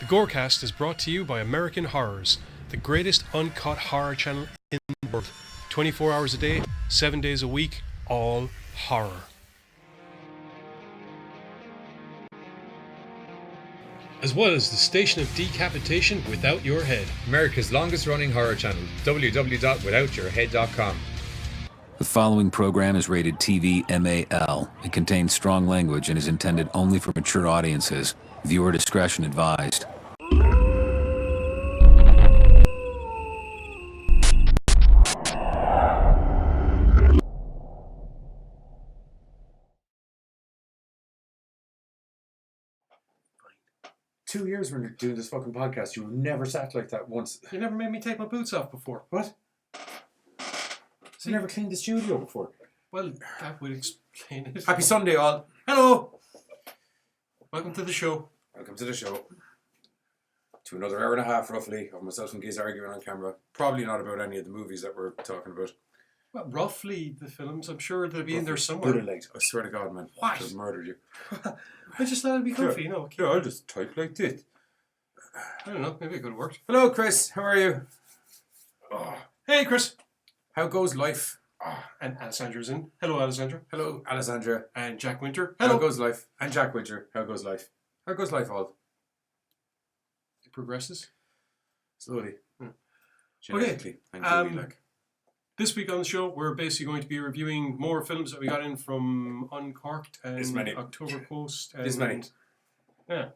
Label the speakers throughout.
Speaker 1: The Gorecast is brought to you by American Horrors, the greatest uncut horror channel in the world. 24 hours a day, 7 days a week, all horror. As well as the Station of Decapitation Without Your Head,
Speaker 2: America's longest running horror channel, www.withoutyourhead.com.
Speaker 3: The following program is rated TV MAL. It contains strong language and is intended only for mature audiences. Viewer discretion advised.
Speaker 4: Two years when you're doing this fucking podcast, you've never sat like that once.
Speaker 1: you never made me take my boots off before.
Speaker 4: What? So you never cleaned the studio before?
Speaker 1: Well, that would explain it.
Speaker 4: Happy Sunday, all. Hello!
Speaker 1: Welcome to the show.
Speaker 4: Welcome to the show. To another hour and a half, roughly, of myself and Giz arguing on camera. Probably not about any of the movies that we're talking about.
Speaker 1: Well, roughly the films. I'm sure they'll be in there somewhere.
Speaker 4: Good late. I swear to God, man.
Speaker 1: What?
Speaker 4: I could have murdered you.
Speaker 1: I just thought it'd be comfy, you know.
Speaker 4: Yeah, I'll just type like this.
Speaker 1: I don't know, maybe it could have worked.
Speaker 4: Hello, Chris. How are you?
Speaker 1: Oh. Hey, Chris.
Speaker 4: How goes life?
Speaker 1: Oh, and Alessandra's in. Hello, Alessandra.
Speaker 4: Hello, Alessandra.
Speaker 1: And Jack Winter.
Speaker 4: How
Speaker 1: Hello.
Speaker 4: goes life? And Jack Winter. How goes life? How goes life, all?
Speaker 1: It progresses.
Speaker 4: Slowly.
Speaker 1: Okay.
Speaker 4: Genetically. And Julie, like.
Speaker 1: This week on the show, we're basically going to be reviewing more films that we got in from Uncork'd and
Speaker 4: This many.
Speaker 1: October Coast. And,
Speaker 4: This many.
Speaker 1: Yeah.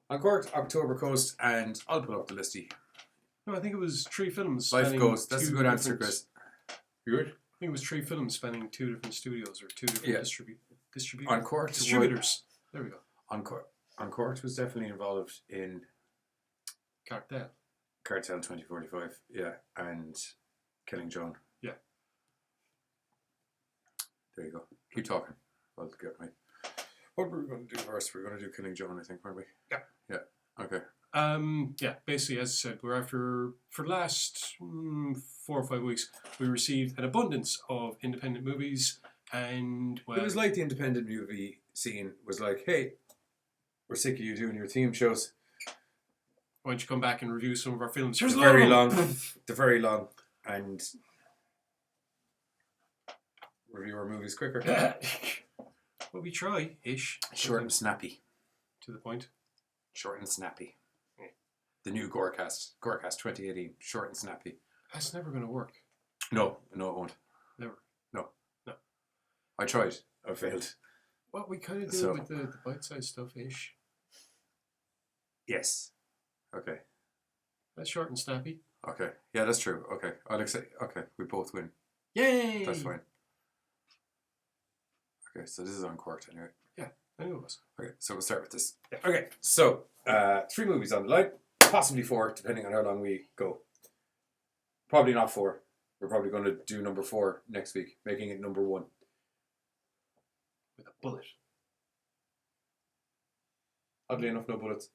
Speaker 4: Uncork'd, October Coast, and I'll pull up the listy.
Speaker 1: No, I think it was 3 films.
Speaker 4: Life
Speaker 1: spanning
Speaker 4: Ghost. That's a
Speaker 1: two
Speaker 4: good answer,
Speaker 1: different-
Speaker 4: Chris. You good?
Speaker 1: I think it was 3 films spanning 2 different studios or 2 different
Speaker 4: Yeah. Uncork'd
Speaker 1: distributors. There we go.
Speaker 4: Uncork'd was definitely involved in
Speaker 1: Cartel.
Speaker 4: Cartel 2045, yeah, and Killing Joan.
Speaker 1: Yeah.
Speaker 4: There you go. Keep talking. I'll get my... What were we going to do first? We're going to do Killing Joan, I think, weren't we?
Speaker 1: Yeah.
Speaker 4: Yeah, okay.
Speaker 1: Yeah, basically, as I said, for the last 4 or 5 weeks, we received an abundance of independent movies, and, well...
Speaker 4: It was like the independent movie scene was like, hey, we're sick of you doing your theme shows.
Speaker 1: Why don't you come back and review some of our films?
Speaker 4: They're
Speaker 1: Here's
Speaker 4: very long. They're very long, and review our movies quicker.
Speaker 1: Well, we try-ish.
Speaker 4: Short and snappy.
Speaker 1: To the point.
Speaker 4: Short and snappy.
Speaker 1: Yeah.
Speaker 4: The new Gorecast 2018. Short and snappy.
Speaker 1: That's never going to work.
Speaker 4: No, it won't.
Speaker 1: Never.
Speaker 4: No.
Speaker 1: No.
Speaker 4: I tried. I failed.
Speaker 1: What we kind of do
Speaker 4: So-
Speaker 1: with the bite-sized stuff-ish.
Speaker 4: Yes. Okay.
Speaker 1: That's short and snappy.
Speaker 4: Okay. Yeah, that's true. Okay. I'll accept. Okay. We both win.
Speaker 1: Yay!
Speaker 4: That's fine. Okay. So this is Uncork'd anyway.
Speaker 1: Yeah, I knew it was.
Speaker 4: Okay. So we'll start with this.
Speaker 1: Yeah.
Speaker 4: Okay. So 3 movies on the line. Possibly 4, depending on how long we go. Probably not 4. We're probably going to do number 4 next week, making it number 1.
Speaker 1: With a bullet.
Speaker 4: Oddly enough, no bullets.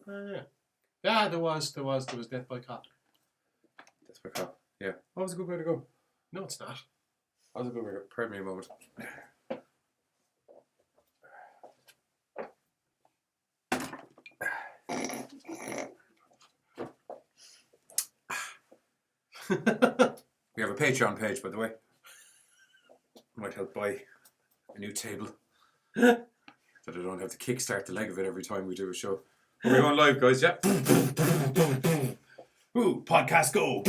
Speaker 1: Yeah. Yeah, there was Death by Cop.
Speaker 4: That's my cop. Yeah. That was a good way to go.
Speaker 1: No, it's not.
Speaker 4: That was a good way to go. Pardon me a moment. We have a Patreon page, by the way. Might help buy a new table. That I don't have to kickstart the leg of it every time we do a show. Are we going live, guys? Yeah. Ooh, podcast go.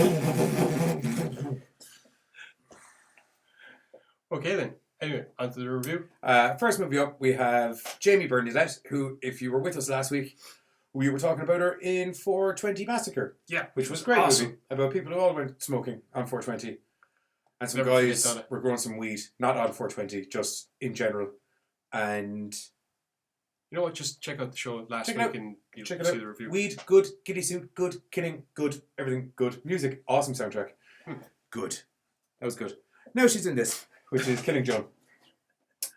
Speaker 1: Okay then. Anyway, on to the review.
Speaker 4: First movie up, we have Jamie Bernadette, who, if you were with us last week, we were talking about her in 420 Massacre.
Speaker 1: Yeah.
Speaker 4: Which was a great
Speaker 1: awesome.
Speaker 4: movie about people who all went smoking on 420. And some
Speaker 1: Never forget
Speaker 4: guys
Speaker 1: Donna.
Speaker 4: were growing some weed, not on 420, just in general. And
Speaker 1: You know what? Just check out the show last
Speaker 4: Check it
Speaker 1: week
Speaker 4: out.
Speaker 1: and you'll
Speaker 4: check it
Speaker 1: see
Speaker 4: out.
Speaker 1: the review.
Speaker 4: Weed, good. Giddy suit, good. Killing, good. Everything, good. Music, awesome soundtrack. Good. That was good. Now she's in this, which is Killing Joan.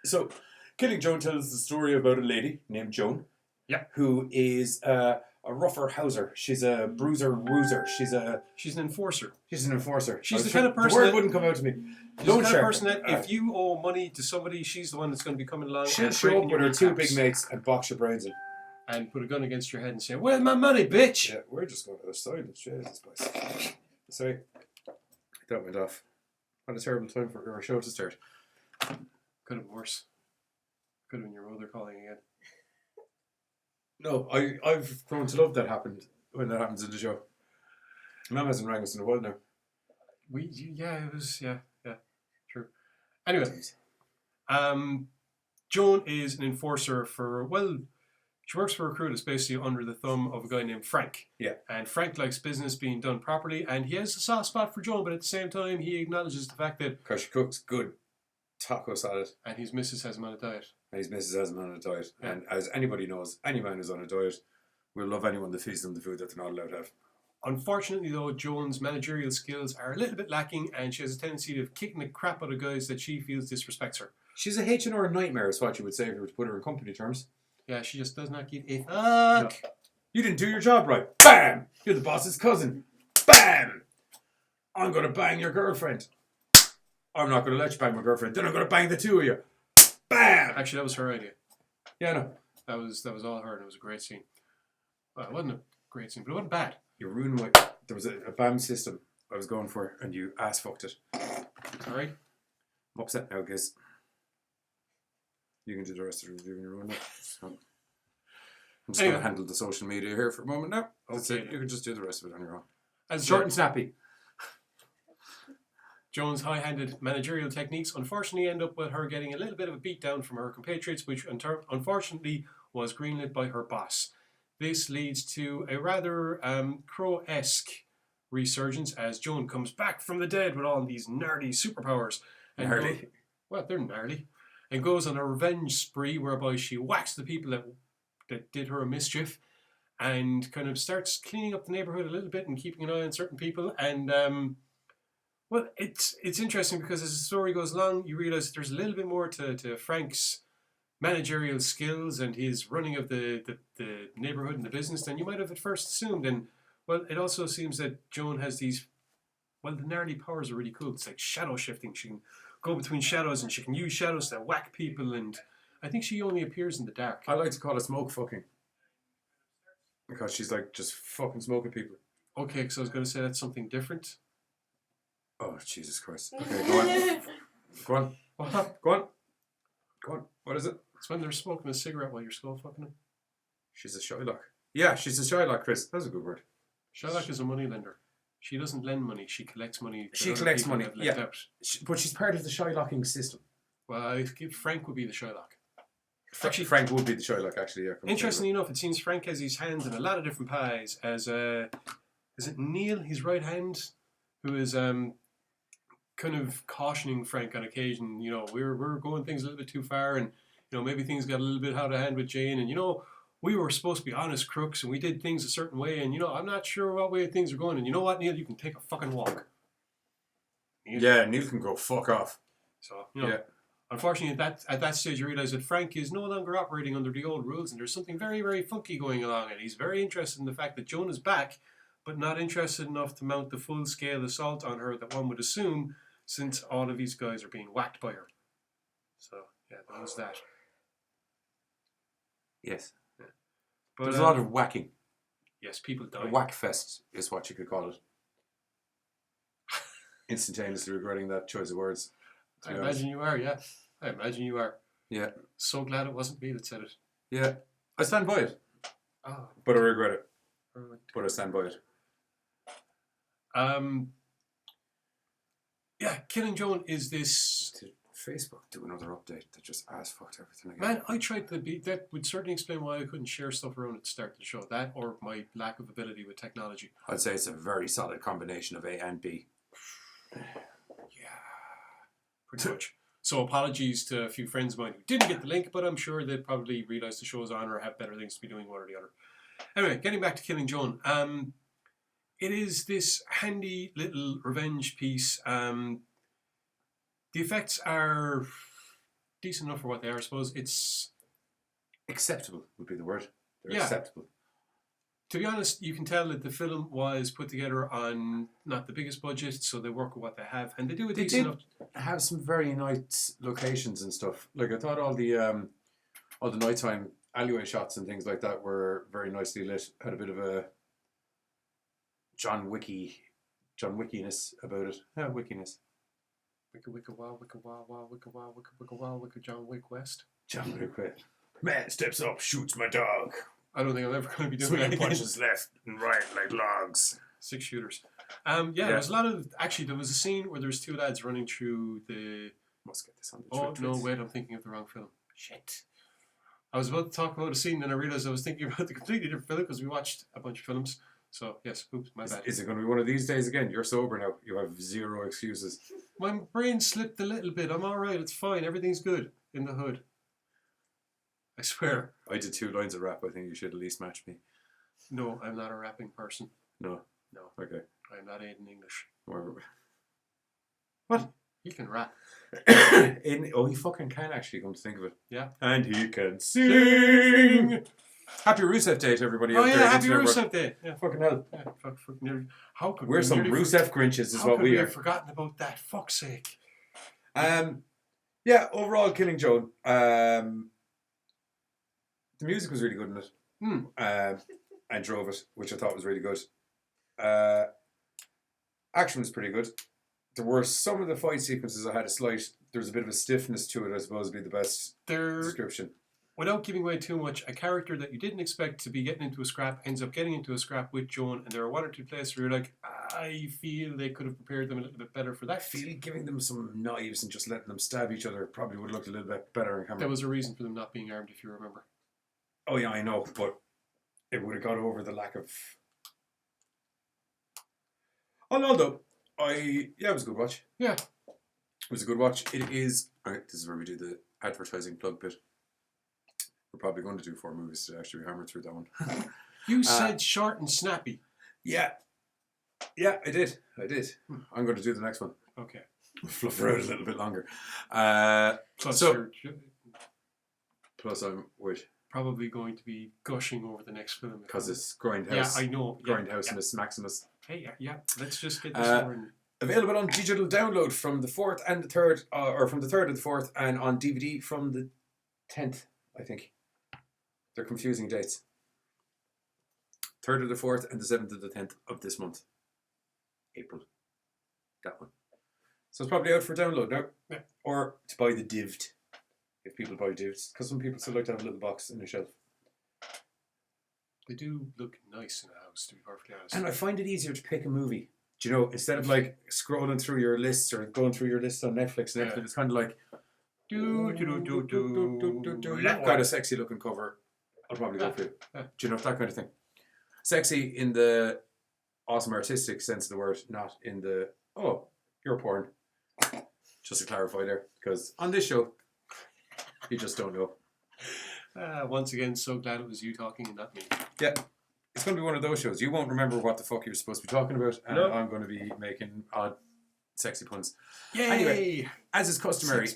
Speaker 4: So, Killing Joan tells the story about a lady named Joan.
Speaker 1: Yeah.
Speaker 4: Who is a rougher houser. She's a bruiser. She's an enforcer.
Speaker 1: She's the
Speaker 4: The
Speaker 1: kind of person
Speaker 4: The word
Speaker 1: that-
Speaker 4: wouldn't come out to me.
Speaker 1: She's the
Speaker 4: Loan
Speaker 1: kind of
Speaker 4: shark.
Speaker 1: person that if you owe money to somebody, she's the one that's going to be coming along.
Speaker 4: She'll
Speaker 1: and
Speaker 4: show
Speaker 1: breaking
Speaker 4: up with
Speaker 1: your
Speaker 4: her 2
Speaker 1: caps.
Speaker 4: big mates and box your brains in.
Speaker 1: and put a gun against your head and say, "Where's my money, bitch?"
Speaker 4: Yeah, we're just going to the side. Let's share this place. Sorry. That went off. What a terrible time for our show to start.
Speaker 1: Could have been worse. Could have been your mother calling again.
Speaker 4: No, I've grown to love that happened when that happens in the show. Mum hasn't rang us in a while now.
Speaker 1: It was true. Anyway, Joan is an enforcer for, she works for a crew that's basically under the thumb of a guy named Frank.
Speaker 4: Yeah.
Speaker 1: And Frank likes business being done properly, and he has a soft spot for Joan, but at the same time, he acknowledges the fact that...
Speaker 4: Because she cooks good taco salad.
Speaker 1: And his missus has him on a diet.
Speaker 4: And his missus has him on a diet.
Speaker 1: Yeah.
Speaker 4: And as anybody knows, any man who's on a diet will love anyone that feeds them the food that they're not allowed to have.
Speaker 1: Unfortunately, though, Joan's managerial skills are a little bit lacking, and she has a tendency of kicking the crap out of guys that she feels disrespects her.
Speaker 4: She's a H&R nightmare, is what you would say if you were to put her in company terms.
Speaker 1: Yeah, she just does not give a fuck.
Speaker 4: No. You didn't do your job right. Bam! You're the boss's cousin. Bam! I'm going to bang your girlfriend. I'm not going to let you bang my girlfriend. Then I'm going to bang the two of you. Bam!
Speaker 1: Actually, that was her idea.
Speaker 4: Yeah, no.
Speaker 1: That was all her, and it was a great scene. Well, it wasn't a great scene, but it wasn't bad.
Speaker 4: You ruined my... There was a BAM system I was going for, and you ass-fucked it.
Speaker 1: All right?
Speaker 4: I'm upset now, because you can do the rest of the review on your own now. So I'm just going to handle the social media here for a moment now. That's it. You can just do the rest of it on your own.
Speaker 1: As
Speaker 4: Short and snappy.
Speaker 1: Joan's high-handed managerial techniques unfortunately end up with her getting a little bit of a beatdown from her compatriots, which unfortunately was greenlit by her boss. This leads to a rather Crow-esque resurgence as Joan comes back from the dead with all these gnarly superpowers. And
Speaker 4: Gnarly.
Speaker 1: They're gnarly. And goes on a revenge spree whereby she whacks the people that did her a mischief and kind of starts cleaning up the neighborhood a little bit and keeping an eye on certain people. And, it's interesting because as the story goes along, you realise there's a little bit more to Frank's managerial skills and his running of the neighborhood and the business than you might have at first assumed. And, it also seems that Joan has these, the gnarly powers are really cool. It's like shadow shifting. She can go between shadows and she can use shadows to whack people, and I think she only appears in the dark.
Speaker 4: I like to call it smoke fucking. Because she's like just fucking smoking people.
Speaker 1: Okay, because I was going to say that's something different.
Speaker 4: Oh, Jesus Christ. Okay, go on. Go on. Go on. Go on. What is it?
Speaker 1: It's when they're smoking a cigarette while you're skull fucking them.
Speaker 4: She's a Shylock. Yeah, she's a Shylock, Chris. That's a good word.
Speaker 1: Shylock is a money lender. She doesn't lend money. She collects money.
Speaker 4: She collects money, yeah. But she's part of the Shylocking system.
Speaker 1: Well, I think Frank would be the Shylock.
Speaker 4: Actually, Frank would be the Shylock, actually. Yeah,
Speaker 1: interestingly enough, it seems Frank has his hands in a lot of different pies. As is it Neil, his right hand, who is kind of cautioning Frank on occasion. You know, we're going things a little bit too far, and you know maybe things got a little bit out of hand with Jane, and you know we were supposed to be honest crooks, and we did things a certain way, and you know I'm not sure what way things are going, and you know what, Neil, you can take a fucking walk.
Speaker 4: Neil can go fuck off.
Speaker 1: So you know. Yeah. Unfortunately, at that stage, you realise that Frank is no longer operating under the old rules, and there's something very, very funky going along, and he's very interested in the fact that Joan is back, but not interested enough to mount the full-scale assault on her that one would assume, since all of these guys are being whacked by her. So, yeah, that was that.
Speaker 4: Yes.
Speaker 1: Yeah. But,
Speaker 4: there's a lot of whacking.
Speaker 1: Yes, people die.
Speaker 4: A whack fest is what you could call it. Instantaneously regretting that choice of words.
Speaker 1: I imagine you are, yeah. I imagine you are.
Speaker 4: Yeah.
Speaker 1: So glad it wasn't me that said it.
Speaker 4: Yeah. I stand by it.
Speaker 1: Oh.
Speaker 4: But I regret it. But I stand by it.
Speaker 1: Yeah, Killing Joan is this...
Speaker 4: Did Facebook do another update that just ass-fucked everything again?
Speaker 1: Man, I tried to be... That would certainly explain why I couldn't share stuff around at the start of the show. That or my lack of ability with technology.
Speaker 4: I'd say it's a very solid combination of A and B.
Speaker 1: Yeah. Pretty much. So apologies to a few friends of mine who didn't get the link, but I'm sure they'd probably realise the show's on or have better things to be doing, one or the other. Anyway, getting back to Killing Joan. It is this handy little revenge piece. The effects are decent enough for what they are, I suppose. It's...
Speaker 4: acceptable would be the word. They're
Speaker 1: yeah.
Speaker 4: acceptable.
Speaker 1: To be honest, you can tell that the film was put together on not the biggest budget, so they work with what they have, and they do a decent enough.
Speaker 4: Have some very nice locations and stuff. Like I thought all the nighttime alleyway shots and things like that were very nicely lit. Had a bit of a John Wickiness about it. Yeah, Wickiness.
Speaker 1: Wicca wicca wow, wicca wow wow, wicca wow, wicca wicca wow, wicca John Wick West.
Speaker 4: John Wick West. Man steps up, shoots my dog.
Speaker 1: I don't think I'm ever going to be doing
Speaker 4: Swinging
Speaker 1: that.
Speaker 4: punches left and right like logs.
Speaker 1: 6 shooters. There was a lot of... Actually, there was a scene where there was 2 lads running through the...
Speaker 4: Must get this on the
Speaker 1: Oh,
Speaker 4: trip.
Speaker 1: no, wait, I'm thinking of the wrong film. Shit. I was about to talk about a scene, then I realised I was thinking about the completely different film because we watched a bunch of films. So, yes, oops, my bad.
Speaker 4: Is it going to be one of these days again? You're sober now. You have 0 excuses.
Speaker 1: My brain slipped a little bit. I'm all right. It's fine. Everything's good in the hood. I swear.
Speaker 4: I did 2 lines of rap. I think you should at least match me.
Speaker 1: No, I'm not a rapping person.
Speaker 4: No.
Speaker 1: No.
Speaker 4: Okay.
Speaker 1: I'm not Aiden English.
Speaker 4: What?
Speaker 1: He can rap.
Speaker 4: He fucking can actually, come to think of it.
Speaker 1: Yeah.
Speaker 4: And he can sing! Happy Rusev Day to everybody out there.
Speaker 1: Happy Rusev Day. Yeah.
Speaker 4: Fucking hell.
Speaker 1: Yeah, how could
Speaker 4: We're some Rusev Grinches is what we are.
Speaker 1: have forgotten about that? Fuck's sake.
Speaker 4: Yeah, overall, Killing Joan. The music was really good in it. And drove it, which I thought was really good. Action was pretty good. There were some of the fight sequences I had there was a bit of a stiffness to it, I suppose would be the best description.
Speaker 1: Without giving away too much, a character that you didn't expect to be getting into a scrap ends up getting into a scrap with Joan, and there are 1 or 2 places where you're like, I feel they could have prepared them a little bit better for that.
Speaker 4: I feel giving them some knives and just letting them stab each other probably would have looked a little bit better in camera.
Speaker 1: There was a reason for them not being armed, if you remember.
Speaker 4: Oh yeah, I know, but it would have got over the lack of... Oh no, though. It was a good watch.
Speaker 1: Yeah.
Speaker 4: It was a good watch. It is... Alright, this is where we do the advertising plug bit. We're probably going to do 4 movies today, actually. We hammered through that one.
Speaker 1: You said short and snappy.
Speaker 4: Yeah. Yeah, I did. I'm going to do the next one.
Speaker 1: Okay.
Speaker 4: Fluff it out a little bit longer. Plus I'm with...
Speaker 1: Probably going to be gushing over the next film.
Speaker 4: Because it's Grindhouse.
Speaker 1: Yeah, I know.
Speaker 4: Grindhouse Maximus.
Speaker 1: Hey, let's just get this over.
Speaker 4: Available on digital download from the 4th and the 3rd, or from the 3rd and the 4th, and on DVD from the 10th, I think. They're confusing dates. 3rd of the 4th and the 7th of the 10th of this month. April. That one. So it's probably out for download now.
Speaker 1: Yeah.
Speaker 4: Or to buy the divd. If people buy divs. Because some people still like to have a little box in a shelf.
Speaker 1: They do look nice in a house, to be perfectly honest.
Speaker 4: And I find it easier to pick a movie. Do you know, instead of like scrolling through your lists or going through your list on Netflix and everything, it's kind of like... That kind of sexy looking cover. I'll probably go for it. Do you know, that kind of thing? Sexy in the awesome artistic sense of the word, not in the, oh, you're porn. Just to clarify there, because on this show, you just don't know.
Speaker 1: Once again, so glad it was you talking and not me.
Speaker 4: Yeah, it's going to be one of those shows. You won't remember what the fuck you're supposed to be talking about, and I'm going to be making odd, sexy puns.
Speaker 1: Yay!
Speaker 4: Anyway, as is customary...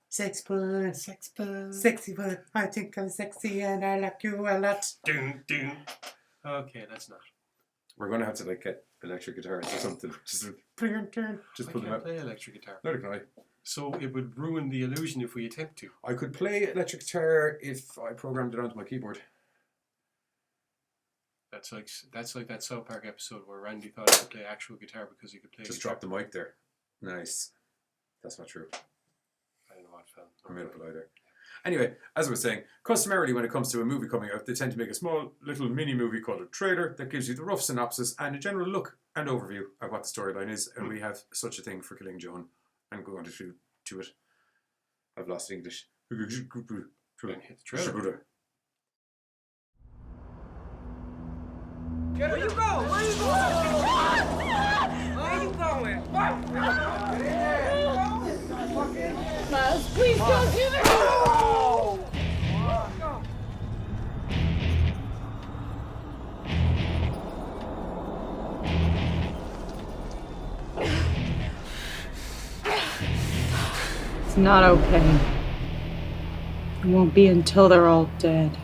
Speaker 1: Sex pun.
Speaker 4: Sexy pun. I think I'm sexy and I like you a lot.
Speaker 1: Dun, dun. Okay, that's not.
Speaker 4: We're going to have to like get electric guitars or something. Just
Speaker 1: I
Speaker 4: pull them out.
Speaker 1: can't play electric guitar.
Speaker 4: Neither can I.
Speaker 1: So it would ruin the illusion if we attempt to.
Speaker 4: I could play electric guitar if I programmed it onto my keyboard.
Speaker 1: That's like that South Park episode where Randy thought he could play actual guitar because he could play
Speaker 4: Just
Speaker 1: guitar.
Speaker 4: drop the mic there. Nice. That's not true.
Speaker 1: I don't know what film.
Speaker 4: I made up a lie there. Anyway, as I was saying, customarily when it comes to a movie coming out, they tend to make a small little mini movie called a trailer that gives you the rough synopsis and a general look and overview of what the storyline is. And we have such a thing for Killing Joan. I'm going to do it. I've lost English.
Speaker 1: And hit the trailer.
Speaker 5: Where you going? Where you going? Where you going?
Speaker 6: Miles, please don't do this! It's not okay. It won't be until they're all dead.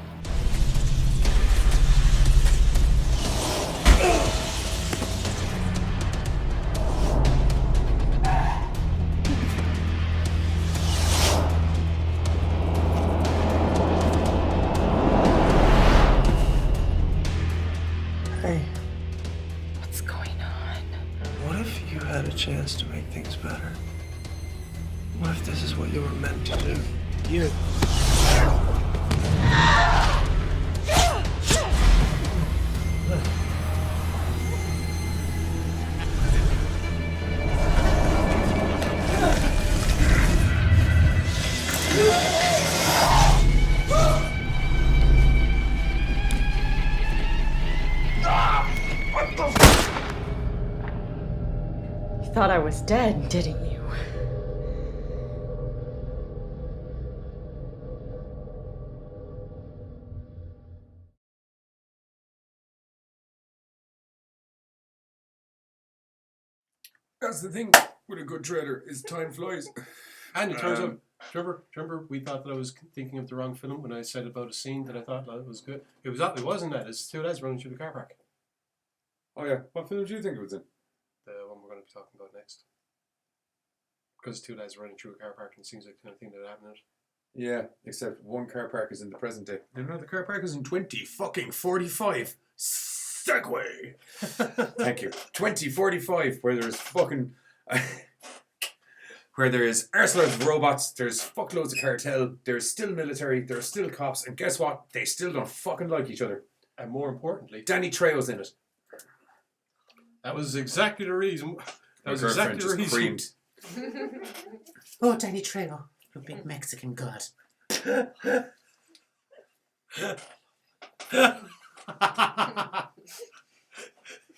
Speaker 7: chance to make things better? What if this is what you were meant to do? You.
Speaker 6: You thought I was dead, didn't you?
Speaker 4: That's the thing with a good trailer, is time flies.
Speaker 1: And it turns out, remember, we thought that I was thinking of the wrong film when I said about a scene that I thought that was good. It wasn't that. It's two lads running through the car park.
Speaker 4: Oh yeah, what film do you think it was in?
Speaker 1: The one we're going to be talking about next. Because two lads running through a car park, and it seems like the kind of thing that would happen in it.
Speaker 4: Yeah, except one car park is in the present day. And another car park is in 2045. Segway! Thank you. 2045, where there's fucking... where there's arseloads of robots, there's fuckloads of cartel, there's still military, there's still cops, and guess what? They still don't fucking like each other.
Speaker 1: And more importantly,
Speaker 4: Danny Trejo's in it.
Speaker 1: that was exactly the reason. That was
Speaker 4: My
Speaker 1: exactly
Speaker 4: girlfriend
Speaker 1: the
Speaker 4: just
Speaker 1: reason.
Speaker 4: screamed.
Speaker 8: Oh, Danny Trejo, a big Mexican god.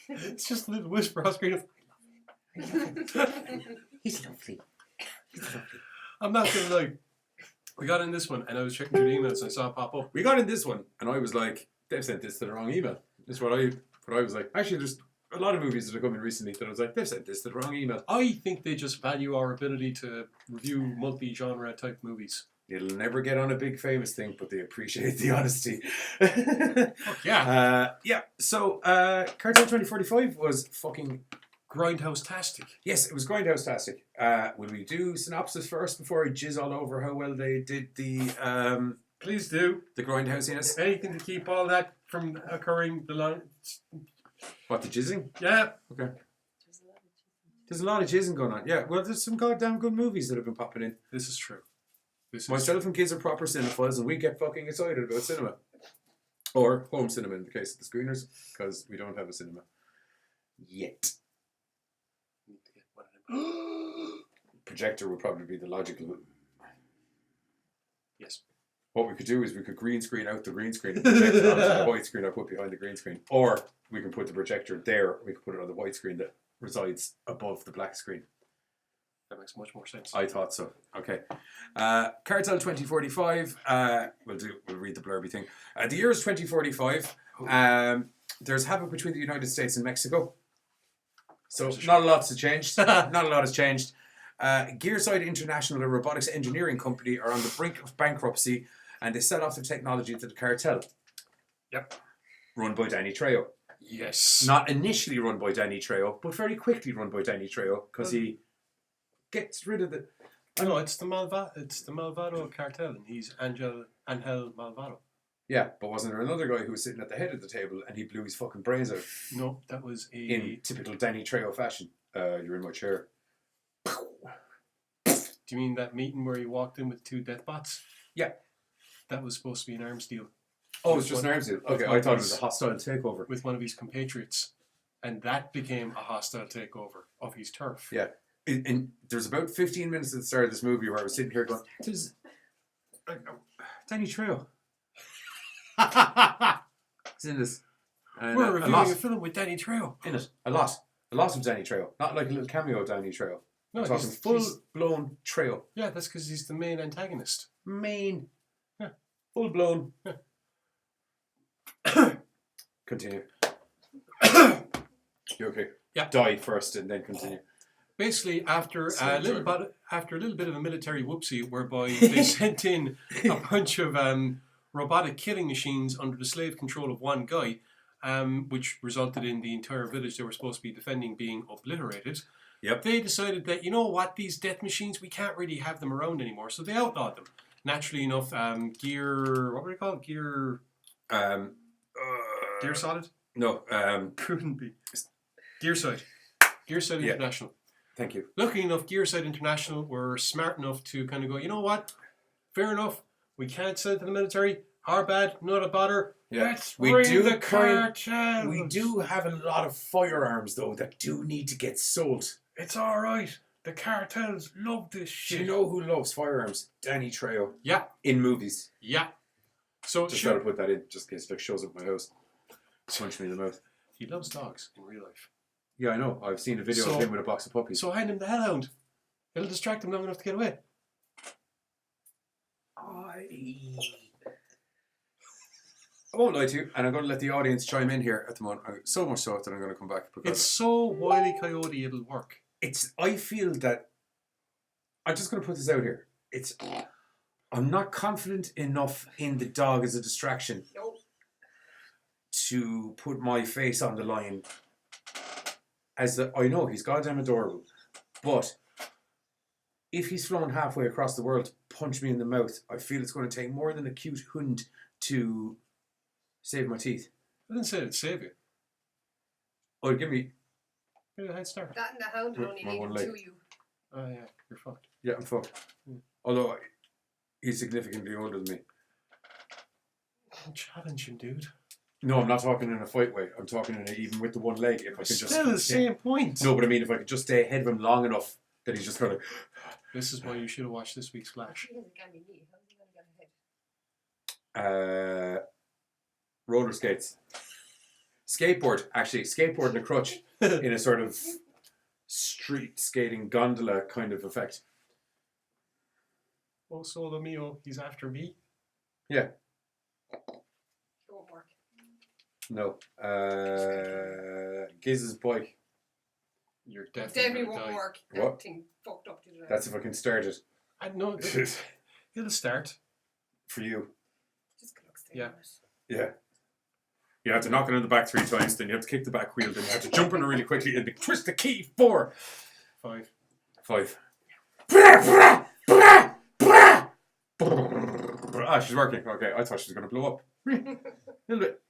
Speaker 1: It's just a little whisper on screen of,
Speaker 8: He's lovely. He's lovely.
Speaker 1: I'm not going to lie. We got in this one, and I was checking through the emails, and I saw it pop up.
Speaker 4: We got in this one, and I was like, they've sent this to the wrong email. That's what I was like. Actually, there's a lot of movies that are coming recently that I was like, they've sent this to the wrong email.
Speaker 1: I think they just value our ability to review multi-genre type movies.
Speaker 4: It'll never get on a big famous thing, but they appreciate the honesty.
Speaker 1: Yeah.
Speaker 4: Yeah. So, Cartel 2045 was fucking...
Speaker 1: Grindhouse-tastic.
Speaker 4: Yes, it was Grindhouse-tastic. Will we do synopsis first before I jizz all over how well they did the
Speaker 1: Please do.
Speaker 4: the Grindhousiness?
Speaker 1: Anything to keep all that from occurring.
Speaker 4: What, the jizzing?
Speaker 1: Yeah.
Speaker 4: Okay. There's a lot of jizzing going on. Yeah, well, there's some goddamn good movies that have been popping in.
Speaker 1: This is true.
Speaker 4: Myself and kids are proper cinephiles, and we get fucking excited about cinema. Or home cinema in the case of the screeners, because we don't have a cinema yet. Projector would probably be the logical.
Speaker 1: Yes.
Speaker 4: What we could do is we could green screen out the green screen and project it onto the white screen I put behind the green screen. Or we can put the projector there, we could put it on the white screen that resides above the black screen.
Speaker 1: That makes much more sense.
Speaker 4: I thought so. Okay. Cartel 2045. We'll read the blurby thing. The year is 2045. There's havoc between the United States and Mexico. So not a lot's changed. Not a lot has changed. Gearside International, a robotics engineering company, are on the brink of bankruptcy, and they sell off their technology to the cartel.
Speaker 1: Yep.
Speaker 4: Run by Danny Trejo.
Speaker 1: Yes.
Speaker 4: Not initially run by Danny Trejo, but very quickly run by Danny Trejo, because he gets rid of the...
Speaker 1: I know, it's the Malvado cartel, and he's Angel Malvado.
Speaker 4: Yeah, but wasn't there another guy who was sitting at the head of the table and he blew his fucking brains out?
Speaker 1: No, that was
Speaker 4: In typical Danny Trejo fashion. You're in my chair.
Speaker 1: Do you mean that meeting where he walked in with two death bots?
Speaker 4: Yeah.
Speaker 1: That was supposed to be an arms deal.
Speaker 4: Oh, it's just an arms deal. Okay, I thought it was a hostile takeover.
Speaker 1: With one of his compatriots. And that became a hostile takeover of his turf.
Speaker 4: Yeah. And there's about 15 minutes at the start of this movie where I was sitting here going, there's... Danny Trejo. He's in this. And,
Speaker 1: We're reviewing a film with Danny Trejo.
Speaker 4: In it. A lot. A lot of Danny Trejo. Not like a little cameo of Danny Trejo.
Speaker 1: No,
Speaker 4: I'm talking full-blown Trejo.
Speaker 1: Yeah, that's because he's the main antagonist.
Speaker 4: Main.
Speaker 1: Yeah.
Speaker 4: Full-blown.
Speaker 1: Yeah.
Speaker 4: Continue. You okay?
Speaker 1: Yeah.
Speaker 4: Die first and then continue.
Speaker 1: Basically, after a little bit of a military whoopsie, whereby they sent in a bunch of robotic killing machines under the slave control of one guy, which resulted in the entire village they were supposed to be defending being obliterated.
Speaker 4: Yep.
Speaker 1: They decided that, you know what, these death machines, we can't really have them around anymore, so they outlawed them. Naturally enough, Gear Solid?
Speaker 4: No.
Speaker 1: Couldn't be. Gearside
Speaker 4: Yeah.
Speaker 1: International.
Speaker 4: Thank you.
Speaker 1: Luckily enough, Gearside International were smart enough to kind of go, you know what? Fair enough. We can't send it to the military. Our bad, not a bother.
Speaker 4: Yeah.
Speaker 1: Let's bring the cartel.
Speaker 4: We do have a lot of firearms, though, that do need to get sold.
Speaker 1: It's all right. The cartels love this
Speaker 4: Do
Speaker 1: shit.
Speaker 4: you know who loves firearms? Danny Trejo.
Speaker 1: Yeah.
Speaker 4: In movies.
Speaker 1: Yeah. So
Speaker 4: Just
Speaker 1: sure.
Speaker 4: gotta put that in, just in case it shows up at my house. Punch me in the mouth.
Speaker 1: He loves dogs in real life.
Speaker 4: Yeah, I know. I've seen a video of him with a box of puppies.
Speaker 1: So hand him the hellhound. It'll distract him long enough to get away.
Speaker 4: I won't lie to you, and I'm going to let the audience chime in here at the moment. So much so that I'm going to come back because
Speaker 1: It's so Wile E. Coyote it'll work.
Speaker 4: I feel that I'm just going to put this out here. I'm not confident enough in the dog as a distraction to put my face on the line. I know he's goddamn adorable, but if he's flown halfway across the world to punch me in the mouth, I feel it's going to take more than a cute hund to save my teeth.
Speaker 1: I didn't say it'd save you.
Speaker 4: Or give me...
Speaker 1: Get a head start.
Speaker 5: That and the hound only
Speaker 4: My
Speaker 5: need
Speaker 4: one
Speaker 5: to
Speaker 4: leg.
Speaker 5: you.
Speaker 1: Oh yeah, you're fucked.
Speaker 4: Yeah, I'm fucked. Although he's significantly older than me.
Speaker 1: Challenge him, dude.
Speaker 4: No, I'm not talking in a fight way. I'm talking in even with the one leg. If I could just
Speaker 1: Still the same point.
Speaker 4: No, but I mean, if I could just stay ahead of him long enough that he's just kind of...
Speaker 1: This is why you should have watched this week's Flash.
Speaker 5: He has a gammy knee. How's he going to get ahead?
Speaker 4: Roller skates. Skateboard, actually. Skateboard and a crutch in a sort of street skating gondola kind of effect.
Speaker 1: Oh, solo mio, he's after me.
Speaker 4: Yeah.
Speaker 5: It won't work.
Speaker 4: No. Giz's bike.
Speaker 1: You're definitely
Speaker 5: Definitely
Speaker 1: gonna
Speaker 5: won't
Speaker 1: die.
Speaker 5: work.
Speaker 4: What?
Speaker 5: That thing fucked up to the
Speaker 4: That's if I can start it
Speaker 1: I know. It'll start.
Speaker 4: for you.
Speaker 5: Just look
Speaker 1: Yeah.
Speaker 4: Yeah. You have to knock it on the back 3 times, then you have to kick the back wheel, then you have to jump in it really quickly and then twist the key. 4.
Speaker 1: 5.
Speaker 4: 5. Ah, she's working. Okay, I thought she was going to blow up. A little bit.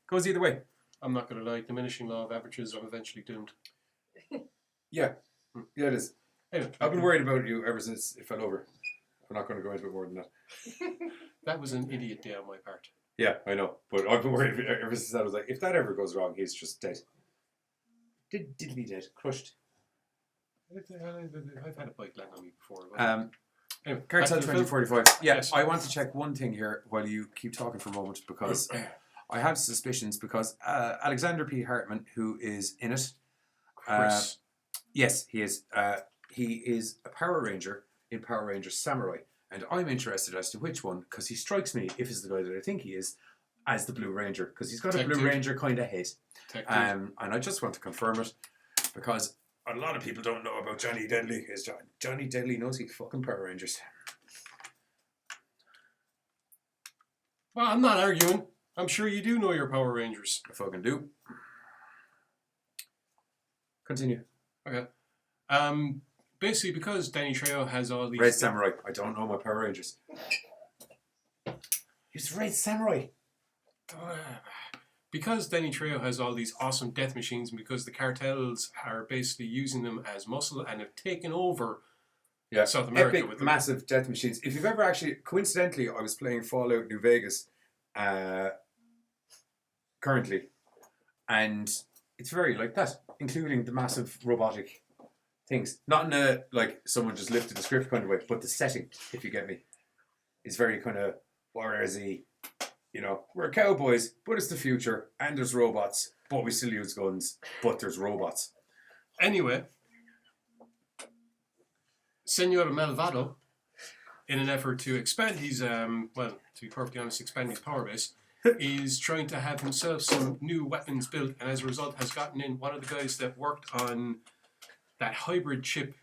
Speaker 4: Goes either way.
Speaker 1: I'm not going to lie. Diminishing law of averages. I'm eventually doomed.
Speaker 4: Yeah. Yeah, it is.
Speaker 1: Anyway,
Speaker 4: I've been worried about you ever since it fell over. I'm not going to go into it more than that.
Speaker 1: That was an idiot day on my part.
Speaker 4: Yeah, I know. But I've been worried ever since that. I was like, if that ever goes wrong, he's just dead. Diddly dead. Crushed.
Speaker 1: I've had a bike land on me before. Anyway,
Speaker 4: Cartel
Speaker 1: back to the film.
Speaker 4: 2045. Yeah,
Speaker 1: Yes.
Speaker 4: I want to check one thing here while you keep talking for a moment because I have suspicions because Alexander P. Hartman, who is in it,
Speaker 1: Chris.
Speaker 4: yes, he is. He is a Power Ranger in Power Rangers Samurai, and I'm interested as to which one because he strikes me, if he's the guy that I think he is, as the Blue Ranger because he's got a
Speaker 1: Tech
Speaker 4: Blue
Speaker 1: dude.
Speaker 4: Ranger kind of head.
Speaker 1: Tech dude.
Speaker 4: And I just want to confirm it because a lot of people don't know about Johnny Deadly. Johnny Deadly knows he's fucking Power Rangers.
Speaker 1: Well, I'm not arguing. I'm sure you do know your Power Rangers.
Speaker 4: I fucking do. Continue.
Speaker 1: Okay. Basically, because Danny Trejo has all these...
Speaker 4: Red Samurai. I don't know my Power Rangers. He's Red Samurai.
Speaker 1: Because Danny Trejo has all these awesome death machines and because the cartels are basically using them as muscle and have taken over South America
Speaker 4: Epic,
Speaker 1: with them.
Speaker 4: massive death machines. If you've ever actually... Coincidentally, I was playing Fallout New Vegas currently. And it's very like that, including the massive robotic things. Not in a, like, someone just lifted the script kind of way, but the setting, if you get me, is very kind of Warrior-y. You know, we're cowboys, but it's the future, and there's robots, but we still use guns, but there's robots.
Speaker 1: Anyway, Senor Malvado, in an effort to expand his, to be perfectly honest, expand his power base, is trying to have himself some new weapons built, and as a result has gotten in one of the guys that worked on that hybrid chip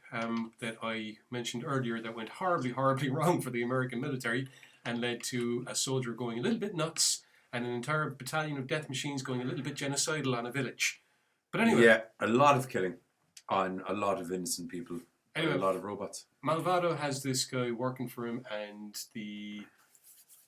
Speaker 1: that I mentioned earlier that went horribly, horribly wrong for the American military and led to a soldier going a little bit nuts and an entire battalion of death machines going a little bit genocidal on a village. But anyway.
Speaker 4: Yeah, a lot of killing on a lot of innocent people.
Speaker 1: Anyway,
Speaker 4: and a lot of robots.
Speaker 1: Malvado has this guy working for him and the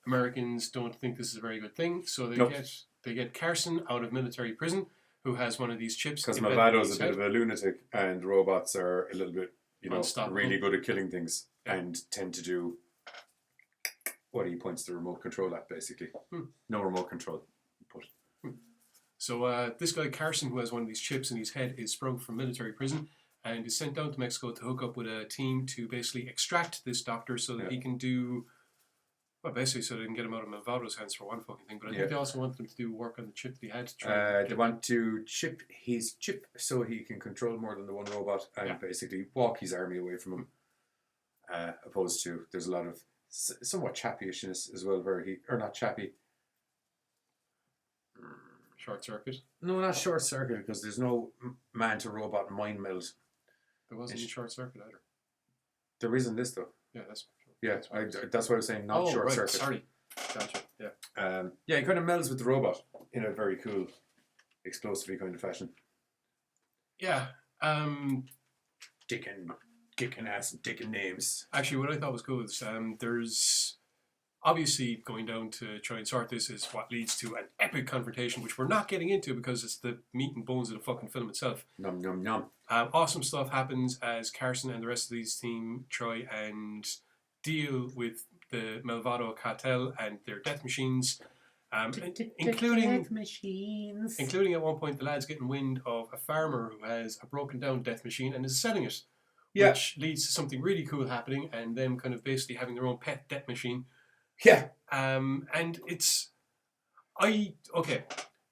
Speaker 1: Americans don't think this is a very good thing, so they get Carson out of military prison, who has one of these chips.
Speaker 4: Because
Speaker 1: embedded in
Speaker 4: Malvado's
Speaker 1: his
Speaker 4: a bit of
Speaker 1: head.
Speaker 4: a lunatic, and robots are a little bit,
Speaker 1: Unstoppable.
Speaker 4: really good at killing things and tend to do what he points the remote control at, basically. No remote control.
Speaker 1: So this guy Carson, who has one of these chips in his head, is sprung from military prison and is sent down to Mexico to hook up with a team to basically extract this doctor so that he can do, well, basically so they can get him out of Malvado's hands for one fucking thing. But I think they also want him to do work on the chip that he had to try.
Speaker 4: They want to chip his chip so he can control more than the one robot and basically walk his army away from him. Opposed to, there's a lot of somewhat chappyishness as well, where he, or not chappy.
Speaker 1: Short circuit.
Speaker 4: No, not short circuit, because there's no man to robot mind meld.
Speaker 1: There wasn't any short circuit either.
Speaker 4: There isn't this though.
Speaker 1: Yeah, that's
Speaker 4: that's what I was saying. Not short circuit.
Speaker 1: Sorry, gotcha. Yeah.
Speaker 4: He kind of melds with the robot in a very cool, explosively kind of fashion.
Speaker 1: Yeah.
Speaker 4: Kicking ass and taking names.
Speaker 1: Actually, what I thought was cool is there's obviously going down to try and sort this is what leads to an epic confrontation, which we're not getting into because it's the meat and bones of the fucking film itself.
Speaker 4: Nom nom nom.
Speaker 1: Awesome stuff happens as Carson and the rest of these team try and deal with the Malvado cartel and their death machines. Including at one point the lads getting wind of a farmer who has a broken down death machine and is selling it, which leads to something really cool happening and them kind of basically having their own pet death machine. And it's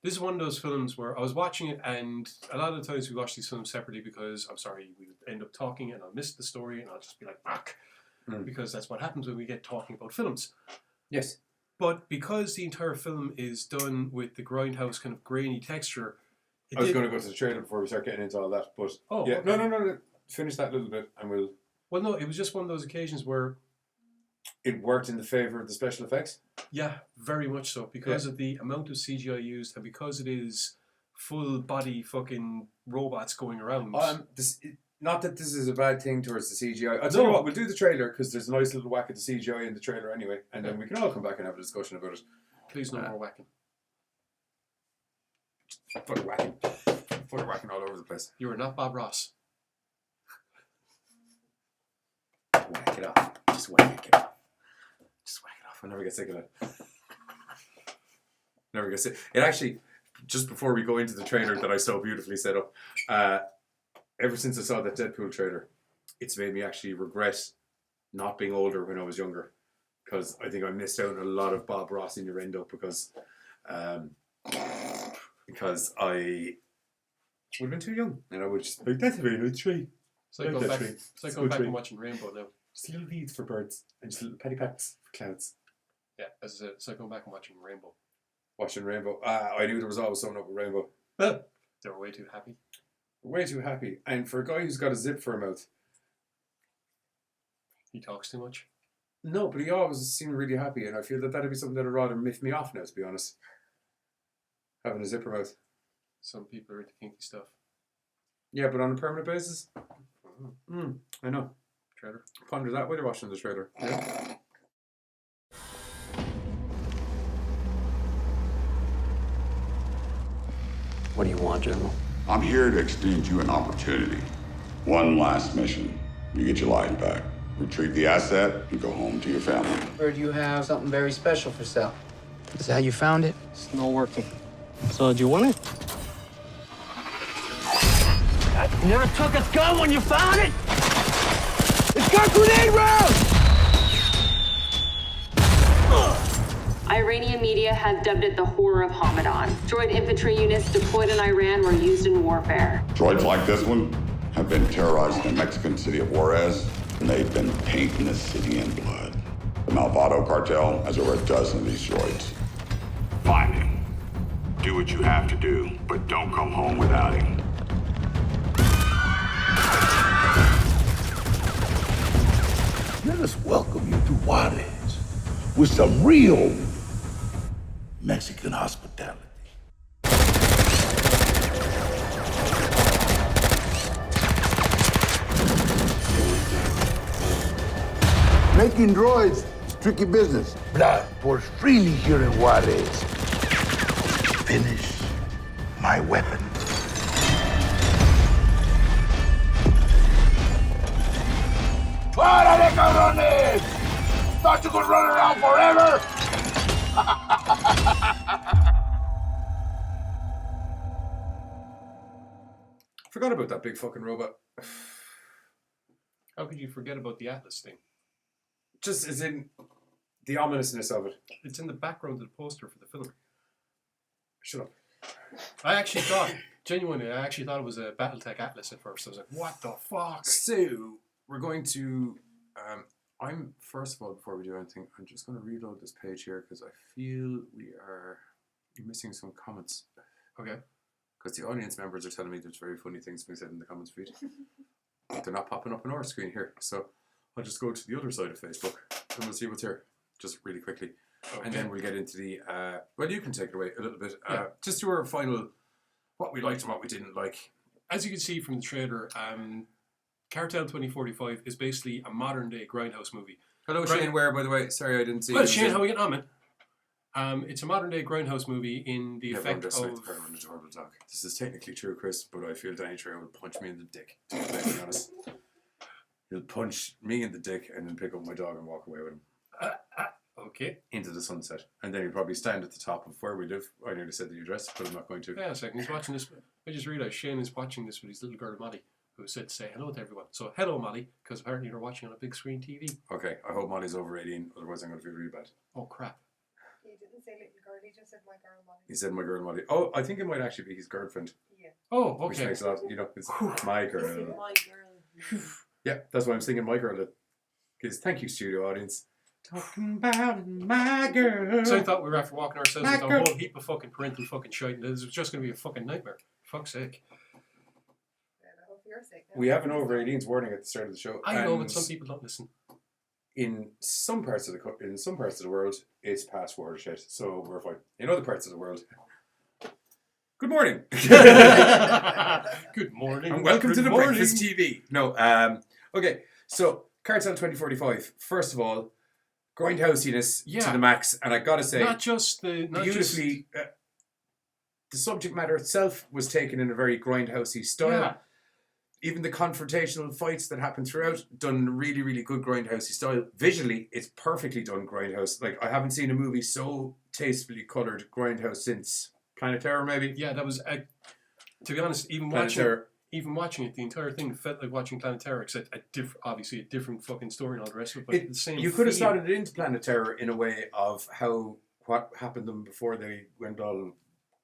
Speaker 1: this is one of those films where I was watching it, and a lot of the times we watch these films separately because I'm sorry, we would end up talking and I'll miss the story and I'll just be like, fuck, because that's what happens when we get talking about films.
Speaker 4: Yes.
Speaker 1: But because the entire film is done with the grindhouse kind of grainy texture,
Speaker 4: I was going to go to the trailer before we start getting into all that, but no. Finish that little bit and we'll.
Speaker 1: Well, no, it was just one of those occasions where
Speaker 4: it worked in the favour of the special effects.
Speaker 1: Yeah, very much so, because of the amount of CGI used and because it is full body fucking robots going around.
Speaker 4: Not that this is a bad thing towards the CGI. I'll tell you what, we'll do the trailer because there's a nice little whack of the CGI in the trailer anyway, and then we can all come back and have a discussion about it.
Speaker 1: Please no more whacking.
Speaker 4: Fucking whacking. Fucking whacking all over the place.
Speaker 1: You are not Bob Ross.
Speaker 4: Whack it off. Just whack it off. Just whack it off. I'll never get sick of it. Never get sick. It actually, just before we go into the trailer that I so beautifully set up, ever since I saw that Deadpool trailer, it's made me actually regret not being older when I was younger, because I think I missed out on a lot of Bob Ross innuendo because I would have been too young and I would just like, that's a very good tree.
Speaker 1: It's like going back and watching Rainbow now.
Speaker 4: Just little leaves for birds and just little patty pats for clouds.
Speaker 1: Yeah, as I said, it's like going back and watching Rainbow.
Speaker 4: Watching Rainbow. I knew there was always something up with Rainbow.
Speaker 1: They were way too happy.
Speaker 4: Way too happy. And for a guy who's got a zip for a mouth.
Speaker 1: He talks too much?
Speaker 4: No, but he always seemed really happy, and I feel that that'd be something that'd rather miff me off now, to be honest. Having a zipper mouth.
Speaker 1: Some people are into kinky stuff.
Speaker 4: Yeah, but on a permanent basis? I know.
Speaker 1: Trailer.
Speaker 4: Ponder that while you're watching the trailer. Yeah.
Speaker 7: What do you want, General?
Speaker 9: I'm here to extend you an opportunity. One last mission. You get your life back. Retrieve the asset and go home to your family.
Speaker 10: Heard you have something very special for sale. Is that how you found it? It's not working. So, do you want it? You never took a gun when you found it? It's got grenade rounds!
Speaker 11: Iranian media have dubbed it the horror of Hamadan. Droid infantry units deployed in Iran were used in warfare.
Speaker 9: Droids like this one have been terrorizing the Mexican city of Juarez, and they've been painting the city in blood. The Malvado cartel has over a dozen of these droids. Find him. Do what you have to do, but don't come home without him.
Speaker 12: Let us welcome you to Juarez with some real Mexican hospitality. Making droids is tricky business. Blood pours freely here in Juarez. Finish my weapons. Párale, cabrones! Thought you could run around forever?
Speaker 4: Forgot about that big fucking robot.
Speaker 1: How could you forget about the Atlas thing?
Speaker 4: Just as in the ominousness of it.
Speaker 1: It's in the background of the poster for the film.
Speaker 4: Shut up.
Speaker 1: I actually thought, genuinely, it was a Battletech Atlas at first. I was like, what the fuck?
Speaker 4: So, we're going to... I'm, first of all, before we do anything, I'm just going to reload this page here because I feel we are missing some comments.
Speaker 1: Okay.
Speaker 4: Because the audience members are telling me there's very funny things being said in the comments feed. They're not popping up on our screen here. So, I'll just go to the other side of Facebook and we'll see what's here, just really quickly. Okay. And then we'll get into the, well, you can take it away a little bit. Just to our final, what we liked and what we didn't like.
Speaker 1: As you can see from the trailer, Cartel 2045 is basically a modern day grindhouse movie.
Speaker 4: Hello, Shane Ware, by the way. Sorry I didn't see you.
Speaker 1: Well, Shane, how are we getting on, man? It's a modern day grindhouse movie in the effect of...
Speaker 4: horrible dog. This is technically true, Chris, but I feel Danny Trejo will punch me in the dick, to be completely honest. He'll punch me in the dick and then pick up my dog and walk away with him.
Speaker 1: Okay.
Speaker 4: Into the sunset. And then he'll probably stand at the top of where we live. I nearly said the address, but I'm not going to.
Speaker 1: Yeah, a second. He's watching this. I just realised Shane is watching this with his little girl, Molly, who said to say hello to everyone. So, hello, Molly, because apparently you're watching on a big screen TV.
Speaker 4: Okay, I hope Molly's over 18, otherwise I'm going to feel really bad.
Speaker 1: Oh, crap.
Speaker 5: He didn't say little girl, he just said my girl Molly.
Speaker 4: He said my girl Molly. Oh, I think it might actually be his girlfriend.
Speaker 5: Yeah.
Speaker 1: Oh, okay.
Speaker 4: Which makes a lot, it's my girl.
Speaker 5: This is my girl.
Speaker 4: Yeah, that's why I'm singing my girl. Because thank you, studio audience. Talking about my girl.
Speaker 1: So I thought we were after walking ourselves into a whole heap of fucking parental fucking shite, and this was just going to be a fucking nightmare. Fuck's sake.
Speaker 5: Yeah, I hope you're sick now.
Speaker 4: We have an over 18s warning at the start of the show.
Speaker 1: I know, but some people don't listen.
Speaker 4: In some parts of the world, it's past watershed, so we're fine. In other parts of the world, good morning.
Speaker 1: Good morning.
Speaker 4: And welcome to the Breakfast TV. No, okay. So Cartel 2045. First of all, grindhousiness to the max, and I gotta say, beautifully. The subject matter itself was taken in a very grindhousey style.
Speaker 1: Yeah.
Speaker 4: Even the confrontational fights that happen throughout, done in a really, really good grindhousey style. Visually, it's perfectly done grindhouse. Like, I haven't seen a movie so tastefully coloured grindhouse since Planet Terror, maybe.
Speaker 1: Yeah, that was, to be honest, even watching it, the entire thing felt like watching Planet Terror, except obviously a different fucking story and all the rest of it, but the same
Speaker 4: you could have started it into Planet Terror in a way of what happened to them before they went all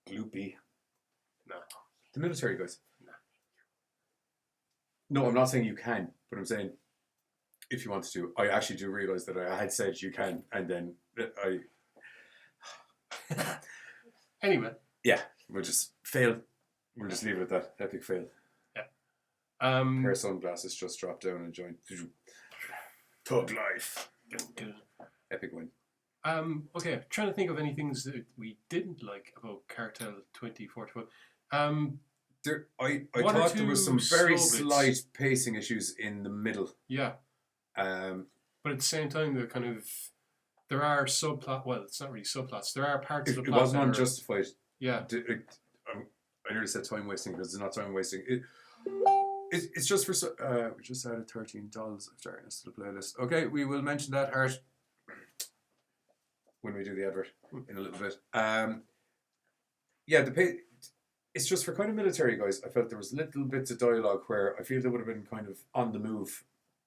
Speaker 4: gloopy.
Speaker 1: No.
Speaker 4: The military guys. No, I'm not saying you can, but I'm saying if you wanted to. I actually do realise that I had said you can, and then
Speaker 1: Anyway.
Speaker 4: Yeah, we'll just fail. We'll just leave it at that. Epic fail.
Speaker 1: Yeah.
Speaker 4: Pair of sunglasses just dropped down and joined. Thug life. Epic win.
Speaker 1: Okay, trying to think of any things that we didn't like about Cartel 2045.
Speaker 4: I thought there was some very slight pacing issues in the middle.
Speaker 1: Yeah. But at the same time, there are subplot. Well, it's not really subplots. There are parts of the plot.
Speaker 4: It wasn't unjustified.
Speaker 1: Yeah.
Speaker 4: I nearly said time wasting because it's not time wasting. It's just for we just added $13 of darkness to the playlist. Okay, we will mention that Art when we do the advert in a little bit. Yeah, it's just for kind of military guys. I felt there was little bits of dialogue where I feel they would have been kind of on the move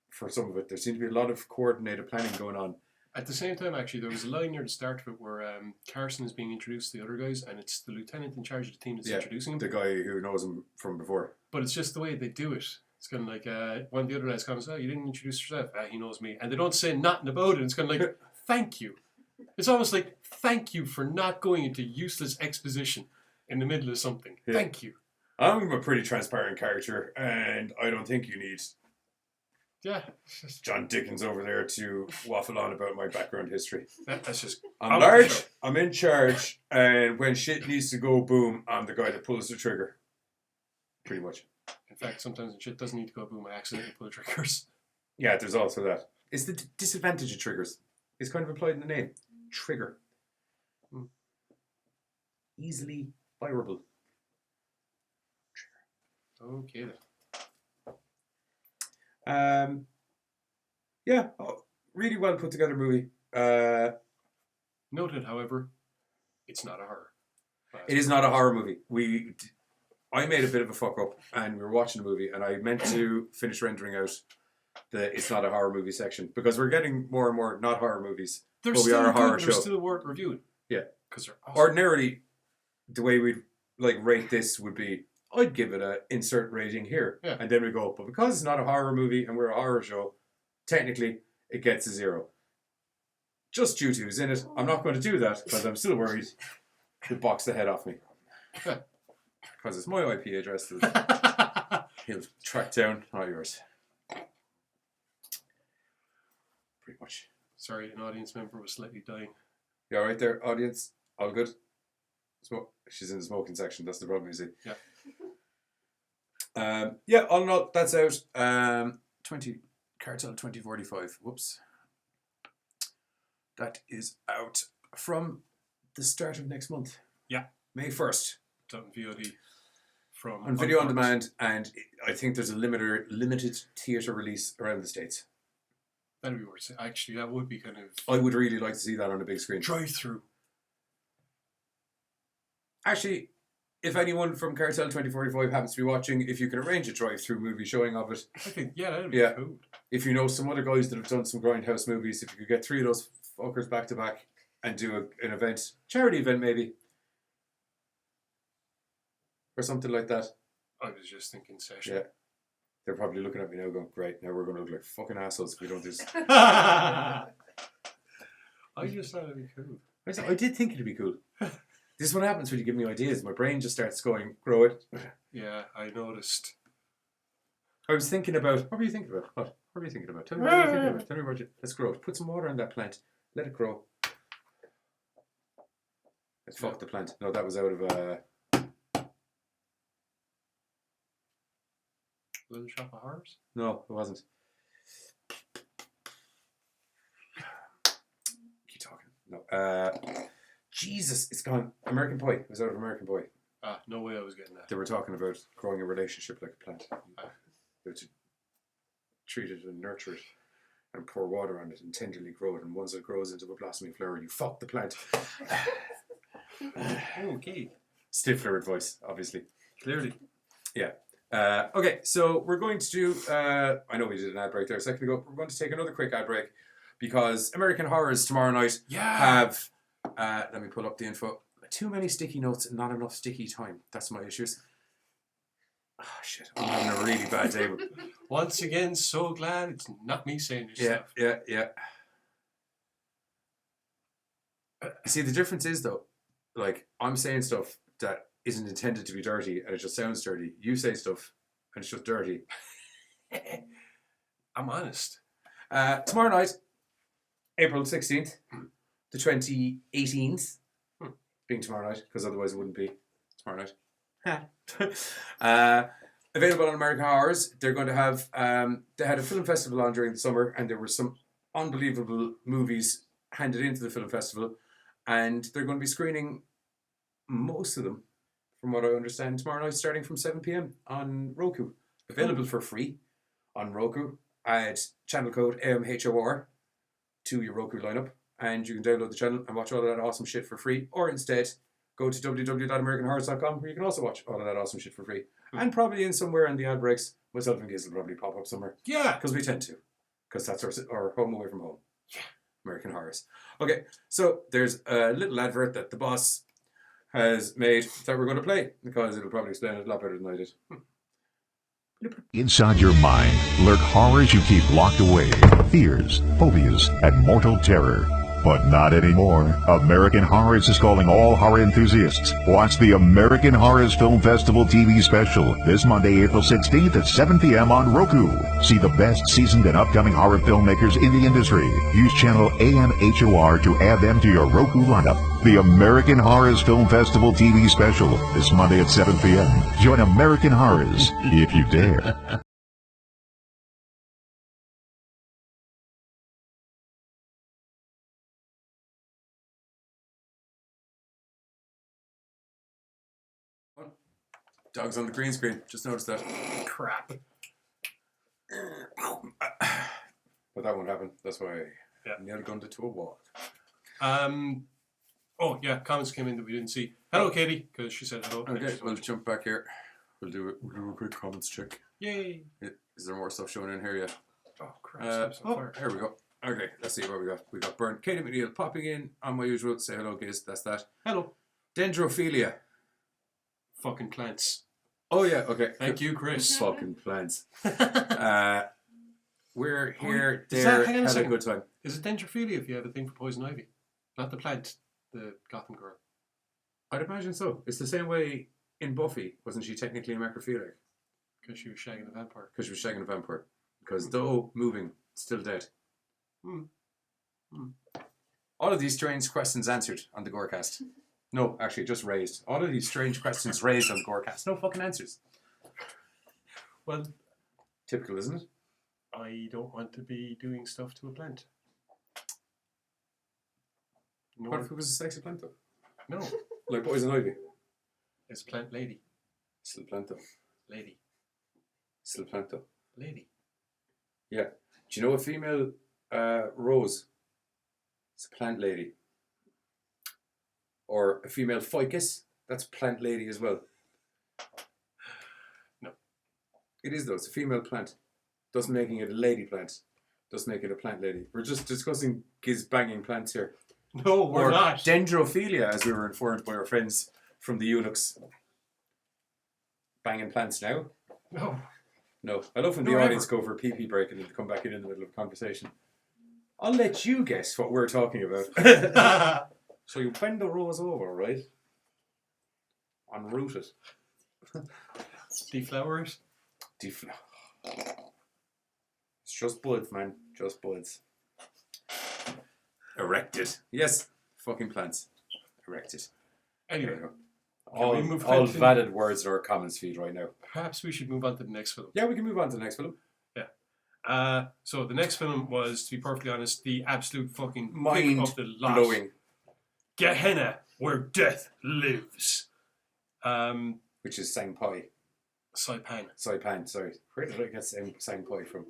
Speaker 4: for some of it. There seemed to be a lot of coordinated planning going on.
Speaker 1: At the same time, actually, there was a line near the start of it where Carson is being introduced to the other guys, and it's the lieutenant in charge of the team that's introducing him.
Speaker 4: The guy who knows him from before.
Speaker 1: But it's just the way they do it. It's kind of like one of the other guys comes, "Oh, you didn't introduce yourself." He knows me, and they don't say nothing about it. It's kind of like, "Thank you." It's almost like, "Thank you for not going into useless exposition in the middle of something." Yeah. Thank you.
Speaker 4: I'm a pretty transparent character, and I don't think you need John Dickens over there to waffle on about my background history.
Speaker 1: That's just...
Speaker 4: I'm large, I'm in charge, and when shit needs to go boom, I'm the guy that pulls the trigger. Pretty much.
Speaker 1: In fact, sometimes when shit doesn't need to go boom, I accidentally pull the triggers.
Speaker 4: Yeah, there's also that. It's the disadvantage of triggers. It's kind of implied in the name. Trigger. Easily fireable.
Speaker 1: Okay then.
Speaker 4: Yeah, really well put together movie.
Speaker 1: Noted, however, it's not a horror.
Speaker 4: It is not a horror movie. I made a bit of a fuck up, and we were watching the movie, and I meant to finish rendering out the "it's not a horror movie" section because we're getting more and more not horror movies.
Speaker 1: They're
Speaker 4: but
Speaker 1: still
Speaker 4: we are a horror
Speaker 1: good.
Speaker 4: show.
Speaker 1: They're still worth reviewing.
Speaker 4: Yeah,
Speaker 1: because they're awesome.
Speaker 4: Ordinarily, the way we'd like rate this would be, I'd give it a insert rating here, and then we go. But because it's not a horror movie and we're a horror show, technically it gets a 0. Just due to who's in it. I'm not going to do that because I'm still worried he'll box the head off me. Because it's my IP address that he'll track down. Not yours. Pretty much.
Speaker 1: Sorry, an audience member was slightly dying.
Speaker 4: You all right there, audience? All good? She's in the smoking section. That's the problem, you see.
Speaker 1: Yeah.
Speaker 4: All in all, that's out. Cartel 2045. Whoops. That is out from the start of next month.
Speaker 1: Yeah.
Speaker 4: May 1st.
Speaker 1: It's out on VOD from
Speaker 4: On video on demand, and I think there's a limited theatre release around the States.
Speaker 1: That'd be worth it. Actually, that would be kind of...
Speaker 4: I would really like to see that on a big screen.
Speaker 1: Drive-through.
Speaker 4: Actually, if anyone from Cartel 2045 happens to be watching, if you can arrange a drive-through movie showing of it.
Speaker 1: I think, yeah, that'd be cool.
Speaker 4: If you know some other guys that have done some grindhouse movies, if you could get 3 of those fuckers back to back and do an event, charity event maybe. Or something like that.
Speaker 1: I was just thinking session.
Speaker 4: Yeah. They're probably looking at me now going, great, now we're going to look like fucking assholes if we don't do this.
Speaker 1: I just thought it'd be cool.
Speaker 4: I did think it'd be cool. This is what happens when you give me ideas. My brain just starts going, grow it.
Speaker 1: Yeah, I noticed.
Speaker 4: I was thinking about, what were you thinking about? What were you thinking about? Tell me what you're thinking about. Tell me about it. Let's grow it. Put some water on that plant. Let it grow. Let's fuck the plant. No, that was out of...
Speaker 1: Little Shop of Horrors?
Speaker 4: No, it wasn't. Keep talking. No. Jesus, it's gone. American Pie. It was out of American Pie.
Speaker 1: Ah, no way I was getting that.
Speaker 4: They were talking about growing a relationship like a plant. They were to treat it and nurture it and pour water on it and tenderly grow it. And once it grows into a blossoming flower, you fuck the plant.
Speaker 1: Okay.
Speaker 4: Stifler advice, obviously.
Speaker 1: Clearly.
Speaker 4: Yeah. Okay, so we're going to do, I know we did an ad break there a second ago. We're going to take another quick ad break because American Horrors tomorrow night have, let me pull up the info, too many sticky notes and not enough sticky time. That's my issues. Oh, shit. I'm having a really bad day.
Speaker 1: Once again, so glad it's not me saying this stuff.
Speaker 4: Yeah. See, the difference is, though, like, I'm saying stuff that isn't intended to be dirty and it just sounds dirty. You say stuff and it's just dirty.
Speaker 1: I'm honest.
Speaker 4: Tomorrow night, April 16th, the 2018th, being tomorrow night, because otherwise it wouldn't be tomorrow night. Available on American Horrors. They're going to have, they had a film festival on during the summer and there were some unbelievable movies handed into the film festival and they're going to be screening most of them, from what I understand, tomorrow night starting from 7 p.m. on Roku. Available for free on Roku. Add channel code AMHOR to your Roku lineup and you can download the channel and watch all of that awesome shit for free. Or instead, go to www.americanhorrors.com where you can also watch all of that awesome shit for free. And probably in somewhere in the ad breaks, myself and Giz will probably pop up somewhere.
Speaker 1: Yeah.
Speaker 4: Because we tend to. Because that's our home away from home. Yeah. American Horrors. Okay, so there's a little advert that the boss has made that we're going to play because it'll probably explain it a lot better than I did.
Speaker 13: Inside your mind lurk horrors you keep locked away, fears, phobias, and mortal terror. But not anymore. American Horrors is calling all horror enthusiasts. Watch the American Horrors Film Festival TV special this Monday, April 16th at 7 p.m. on Roku. See the best seasoned and upcoming horror filmmakers in the industry. Use channel AMHOR to add them to your Roku lineup. The American Horrors Film Festival TV special this Monday at 7 p.m. Join American Horrors if you dare.
Speaker 4: Dog's on the green screen. Just noticed that.
Speaker 1: Crap.
Speaker 4: But that won't happen. That's why
Speaker 1: Yeah.
Speaker 4: I nailed gun to a wall.
Speaker 1: Oh, yeah, comments came in that we didn't see. Hello, Katie, because she said hello.
Speaker 4: Okay, we'll jump back here. We'll do a quick comments check.
Speaker 1: Yay.
Speaker 4: Is there more stuff showing in here yet?
Speaker 1: Oh, crap.
Speaker 4: Here we go. Okay, let's see what we got. We got Burn. Katie McNeil popping in on my usual. Say hello, guys. That's that.
Speaker 1: Hello.
Speaker 4: Dendrophilia.
Speaker 1: Fucking plants.
Speaker 4: Oh, yeah, okay.
Speaker 1: Thank you, Chris.
Speaker 4: Fucking plants. We're here,
Speaker 1: Hang
Speaker 4: there,
Speaker 1: on a
Speaker 4: had a
Speaker 1: second.
Speaker 4: good time.
Speaker 1: Is it dendrophilia if you have a thing for poison ivy? Not the plant, the Gotham girl.
Speaker 4: I'd imagine so. It's the same way in Buffy. Wasn't she technically a necrophiliac?
Speaker 1: Because she was shagging a vampire.
Speaker 4: Because she was shagging a vampire. Because though moving, still dead. All of these strange questions answered on the Gorecast. No, actually, just raised. All of these strange questions raised on the Gorecast. No fucking answers.
Speaker 1: Well,
Speaker 4: typical, isn't it?
Speaker 1: I don't want to be doing stuff to a plant. No.
Speaker 4: What if it was a sexy plant, though?
Speaker 1: No.
Speaker 4: Like poison ivy?
Speaker 1: It's a plant lady.
Speaker 4: Still plant, though.
Speaker 1: Lady.
Speaker 4: Still plant, though.
Speaker 1: Lady.
Speaker 4: Yeah. Do you know a female rose? It's a plant lady. Or a female ficus? That's plant lady as well.
Speaker 1: No.
Speaker 4: It is, though. It's a female plant. Thus making it a lady plant. Thus making it a plant lady. We're just discussing giz banging plants here.
Speaker 1: No, we're not.
Speaker 4: Dendrophilia, as we were informed by our friends from the eunuchs. Banging plants now?
Speaker 1: No.
Speaker 4: No. I love when the audience go for a pee-pee break and then come back in the middle of a conversation. I'll let you guess what we're talking about. So you bend the rose over, right? Unroot it.
Speaker 1: Deflower it?
Speaker 4: It's just buds, man. Just buds. Erected. Yes. Fucking plants. Erected.
Speaker 1: Anyway.
Speaker 4: All valid words in our comments feed right now.
Speaker 1: Perhaps we should move on to the next film.
Speaker 4: Yeah, we can move on to the next film.
Speaker 1: Yeah. So the next film was, to be perfectly honest, the absolute fucking
Speaker 4: Mind
Speaker 1: pick of the lot.
Speaker 4: blowing.
Speaker 1: Gehenna, where death lives.
Speaker 4: Which is Sangpai.
Speaker 1: Saipan,
Speaker 4: sorry. Where did I get Sangpai from?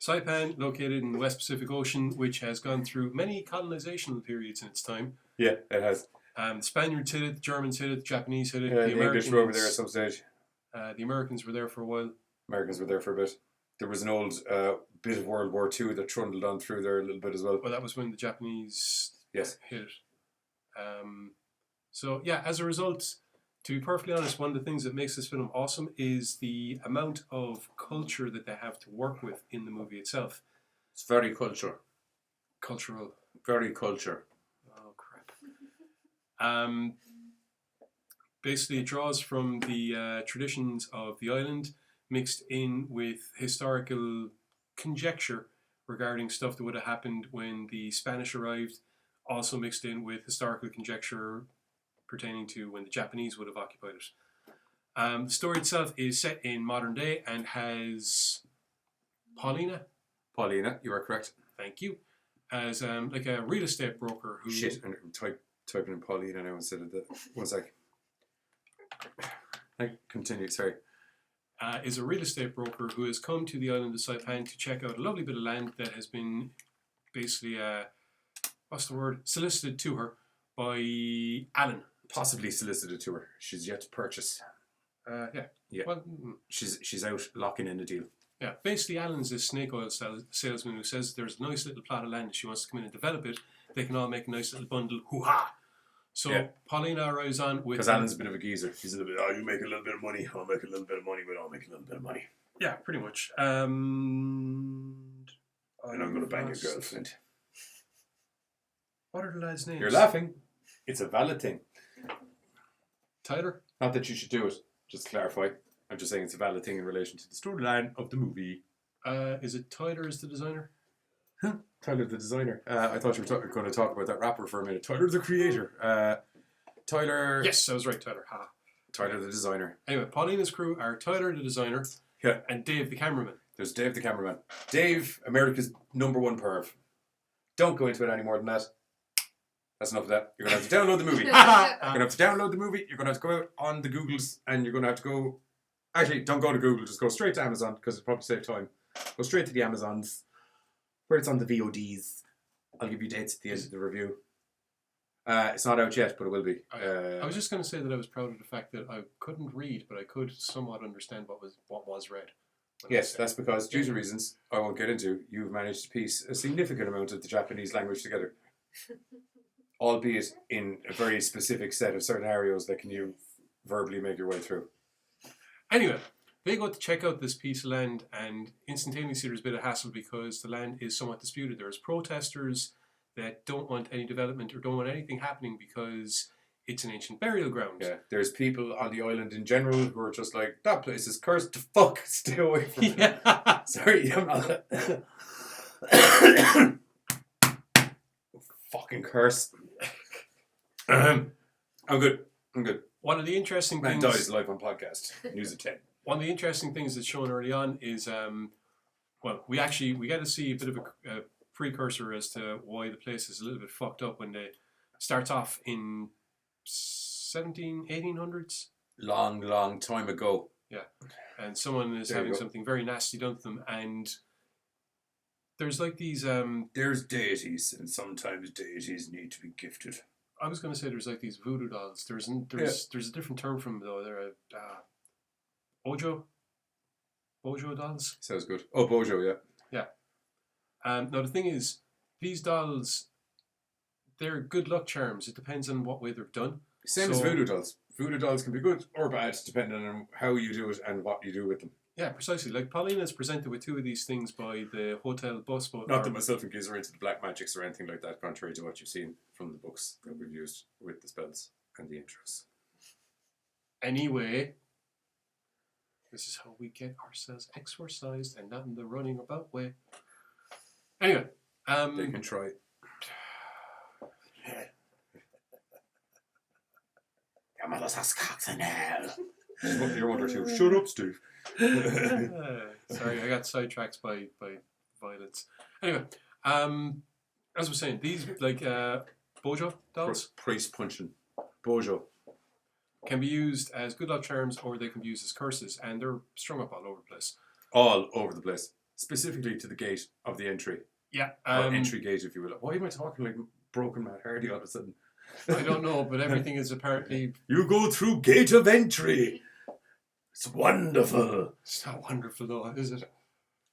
Speaker 1: Saipan, located in the West Pacific Ocean, which has gone through many colonizational periods in its time.
Speaker 4: Yeah, it has.
Speaker 1: The Spaniards hit it, the Germans hit it, the Japanese hit it,
Speaker 4: the English were over there at some stage.
Speaker 1: The Americans were there for a while.
Speaker 4: Americans were there for a bit. There was an old bit of World War II that trundled on through there a little bit as well.
Speaker 1: Well, that was when the Japanese
Speaker 4: hit
Speaker 1: it. So, yeah, as a result, to be perfectly honest, one of the things that makes this film awesome is the amount of culture that they have to work with in the movie itself.
Speaker 4: It's very cultural.
Speaker 1: Cultural.
Speaker 4: Very culture.
Speaker 1: Oh, crap. Basically, it draws from the traditions of the island, mixed in with historical conjecture regarding stuff that would have happened when the Spanish arrived, also mixed in with historical conjecture pertaining to when the Japanese would have occupied it. The story itself is set in modern day and has Paulina,
Speaker 4: you are correct.
Speaker 1: Thank you. As like a real estate broker who...
Speaker 4: Shit, and typing in Paulina now instead of the... One sec. Continue, sorry.
Speaker 1: Is a real estate broker who has come to the island of Saipan to check out a lovely bit of land that has been basically, solicited to her by Alan.
Speaker 4: Possibly solicited to her. She's yet to purchase.
Speaker 1: Yeah. Well,
Speaker 4: she's out locking in a deal.
Speaker 1: Yeah, basically Alan's a snake oil salesman who says there's a nice little plot of land she wants to come in and develop it. They can all make a nice little bundle. Hoo-ha! So Paulina arrives on with...
Speaker 4: Because Alan's a bit of a geezer. He's a little bit, you make a little bit of money, I'll make a little bit of money, but I'll make a little bit of money.
Speaker 1: Yeah, pretty much.
Speaker 4: And I'm going to bang your girlfriend.
Speaker 1: What are the lads' names?
Speaker 4: You're laughing. It's a valid thing.
Speaker 1: Tyler?
Speaker 4: Not that you should do it, just to clarify. I'm just saying it's a valid thing in relation to the storyline of the movie.
Speaker 1: Is it Tyler as the designer?
Speaker 4: Tyler the designer. I thought you were going to talk about that rapper for a minute. Tyler the creator. Tyler...
Speaker 1: Yes, I was right, Tyler. Ha.
Speaker 4: Tyler the designer.
Speaker 1: Anyway, Paulina's crew are Tyler the designer and Dave the cameraman.
Speaker 4: There's Dave the cameraman. Dave, America's #1 perv. Don't go into it any more than that. That's enough of that. You're going to have to download the movie. You're going to have to download the movie. You're going to have to go out on the Googles and you're going to have to go... Actually, don't go to Google. Just go straight to Amazon because it'll probably save time. Go straight to the Amazons where it's on the VODs. I'll give you dates at the end of the review. It's not out yet, but it will be.
Speaker 1: I was just going to say that I was proud of the fact that I couldn't read, but I could somewhat understand what was read.
Speaker 4: Yes, that's because, due to reasons I won't get into, you've managed to piece a significant amount of the Japanese language together. Albeit in a very specific set of scenarios that can you verbally make your way through.
Speaker 1: Anyway, they go to check out this piece of land, and instantaneously there's a bit of hassle because the land is somewhat disputed. There's protesters that don't want any development or don't want anything happening because it's an ancient burial ground.
Speaker 4: Yeah, there's people on the island in general who are just like, that place is cursed to fuck, stay away from it.
Speaker 1: Yeah.
Speaker 4: Sorry, I'm not... Fucking curse. I'm good.
Speaker 1: One of the interesting
Speaker 4: Man
Speaker 1: things...
Speaker 4: dies live on podcast. News at 10.
Speaker 1: One of the interesting things that's shown early on is, we get to see a bit of a precursor as to why the place is a little bit fucked up when they starts off in 1800s.
Speaker 4: Long time ago.
Speaker 1: Yeah. And someone is
Speaker 4: There you
Speaker 1: having
Speaker 4: go.
Speaker 1: something very nasty done to them, and there's like these...
Speaker 4: There's deities, and sometimes deities need to be gifted.
Speaker 1: I was going to say there's like these voodoo dolls. There's a different term for them though. They're Bojo dolls.
Speaker 4: Sounds good. Oh, Bojo, yeah.
Speaker 1: Yeah. Now the thing is, these dolls, they're good luck charms. It depends on what way they're done.
Speaker 4: Same as voodoo dolls. Voodoo dolls can be good or bad depending on how you do it and what you do with them.
Speaker 1: Yeah, precisely. Like Paulina is presented with two of these things by the hotel bus.
Speaker 4: Not that myself and Giz are into the black magics or anything like that, contrary to what you've seen from the books that we've used with the spells and the intros.
Speaker 1: Anyway, this is how we get ourselves exorcised and not in the running about way. Anyway,
Speaker 4: they can try.
Speaker 8: Your mother's has cocks in hell.
Speaker 4: You're one or two. Shut up, Steve.
Speaker 1: Sorry, I got sidetracked by violence. Anyway, as I was saying, these like Bojo dolls,
Speaker 4: priest punching, Bojo,
Speaker 1: can be used as good luck charms or they can be used as curses, and they're strung up all over the place.
Speaker 4: All over the place, specifically to the gate of the entry.
Speaker 1: Yeah,
Speaker 4: or entry gate, if you will. Why am I talking like broken Matt Hardy all of a sudden?
Speaker 1: I don't know, but everything is apparently...
Speaker 4: You go through gate of entry. It's wonderful.
Speaker 1: It's not wonderful though, is it?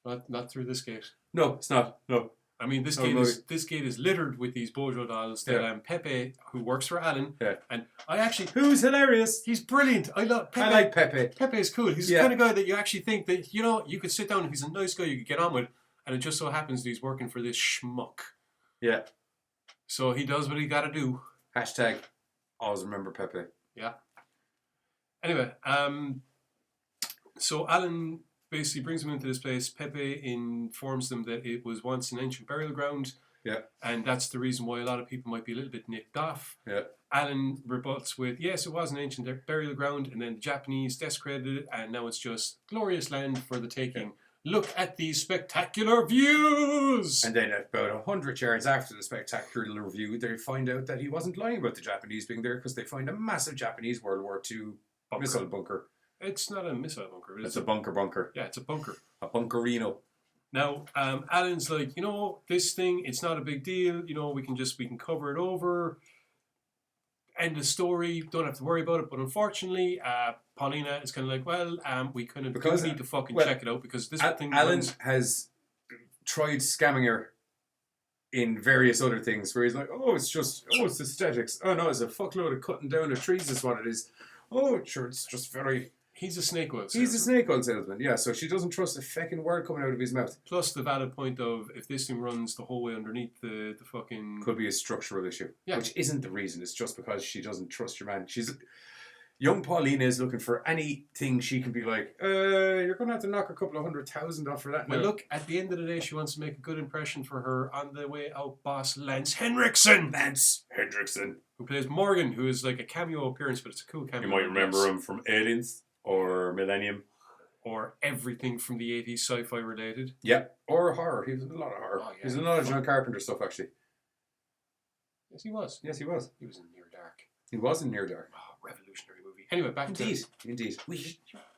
Speaker 1: Not through this gate.
Speaker 4: No, it's not. No.
Speaker 1: I mean, this gate is littered with these Bojo dolls that Pepe, who works for Alan, and I actually...
Speaker 4: Who's hilarious.
Speaker 1: He's brilliant. I like Pepe. Pepe is cool. He's the kind of guy that you actually think that, you could sit down and he's a nice guy you could get on with, and it just so happens that he's working for this schmuck.
Speaker 4: Yeah.
Speaker 1: So he does what he got to do.
Speaker 4: Hashtag always remember Pepe.
Speaker 1: Yeah. Anyway, so Alan basically brings them into this place. Pepe informs them that it was once an ancient burial ground.
Speaker 4: Yeah.
Speaker 1: And that's the reason why a lot of people might be a little bit nicked off.
Speaker 4: Yeah.
Speaker 1: Alan rebuts with, yes, it was an ancient burial ground, and then the Japanese desecrated it, and now it's just glorious land for the taking. Yeah. Look at these spectacular views!
Speaker 4: And then about 100 yards after the spectacular view, they find out that he wasn't lying about the Japanese being there because they find a massive Japanese World War II missile bunker.
Speaker 1: It's not a missile bunker.
Speaker 4: It's a bunker.
Speaker 1: Yeah, it's a bunker.
Speaker 4: A bunkerino.
Speaker 1: Now, Alan's like, this thing, it's not a big deal. We can cover it over. End of story. Don't have to worry about it. But unfortunately, Paulina is kind of like, well, we kind of need to fucking check it out because this thing.
Speaker 4: Alan has tried scamming her in various other things where he's like, it's aesthetics. Oh no, it's a fuckload of cutting down of trees is what it is. Oh, sure, it's just very...
Speaker 1: He's a snake oil salesman.
Speaker 4: He's a snake oil salesman, yeah, so she doesn't trust a fucking word coming out of his mouth.
Speaker 1: Plus the valid point of, if this thing runs the whole way underneath the fucking...
Speaker 4: Could be a structural issue,
Speaker 1: yeah.
Speaker 4: Which isn't the reason, it's just because she doesn't trust your man. Young Paulina is looking for anything she can be like, you're going to have to knock a couple of 100,000 off for that now.
Speaker 1: Well, look, at the end of the day, she wants to make a good impression for her on the way out boss, Lance Henriksen! Who plays Morgan, who is like a cameo appearance, but it's a cool cameo.
Speaker 4: You might remember him from Aliens or Millennium.
Speaker 1: Or everything from the 80s sci-fi related.
Speaker 4: Yeah, or horror. He was in a lot of horror.
Speaker 1: Oh, yeah.
Speaker 4: He was in a lot of John Carpenter stuff, actually.
Speaker 1: Yes, he was.
Speaker 4: Yes, he was.
Speaker 1: He was in Near Dark.
Speaker 4: He was in Near Dark.
Speaker 1: Oh, revolutionary movie. Anyway, back to...
Speaker 4: Indeed.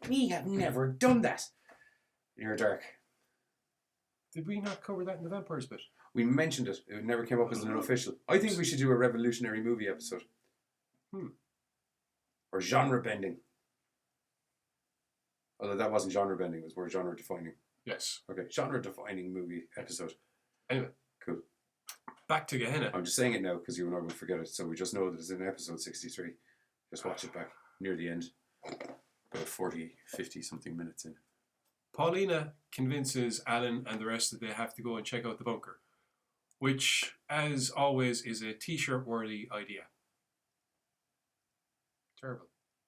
Speaker 4: We have never done that. Near Dark.
Speaker 1: Did we not cover that in the vampires bit?
Speaker 4: We mentioned it. It never came up as an official. I think we should do a revolutionary movie episode. Or genre bending. Although that wasn't genre bending, it was more genre defining.
Speaker 1: Yes.
Speaker 4: Okay, genre defining movie episode.
Speaker 1: Anyway.
Speaker 4: Cool.
Speaker 1: Back to Gehenna.
Speaker 4: I'm just saying it now because you and I will forget it. So we just know that it's in episode 63. Just watch it back near the end. About 40, 50 something minutes in.
Speaker 1: Paulina convinces Alan and the rest that they have to go and check out the bunker, which, as always, is a t-shirt worthy idea. Terrible.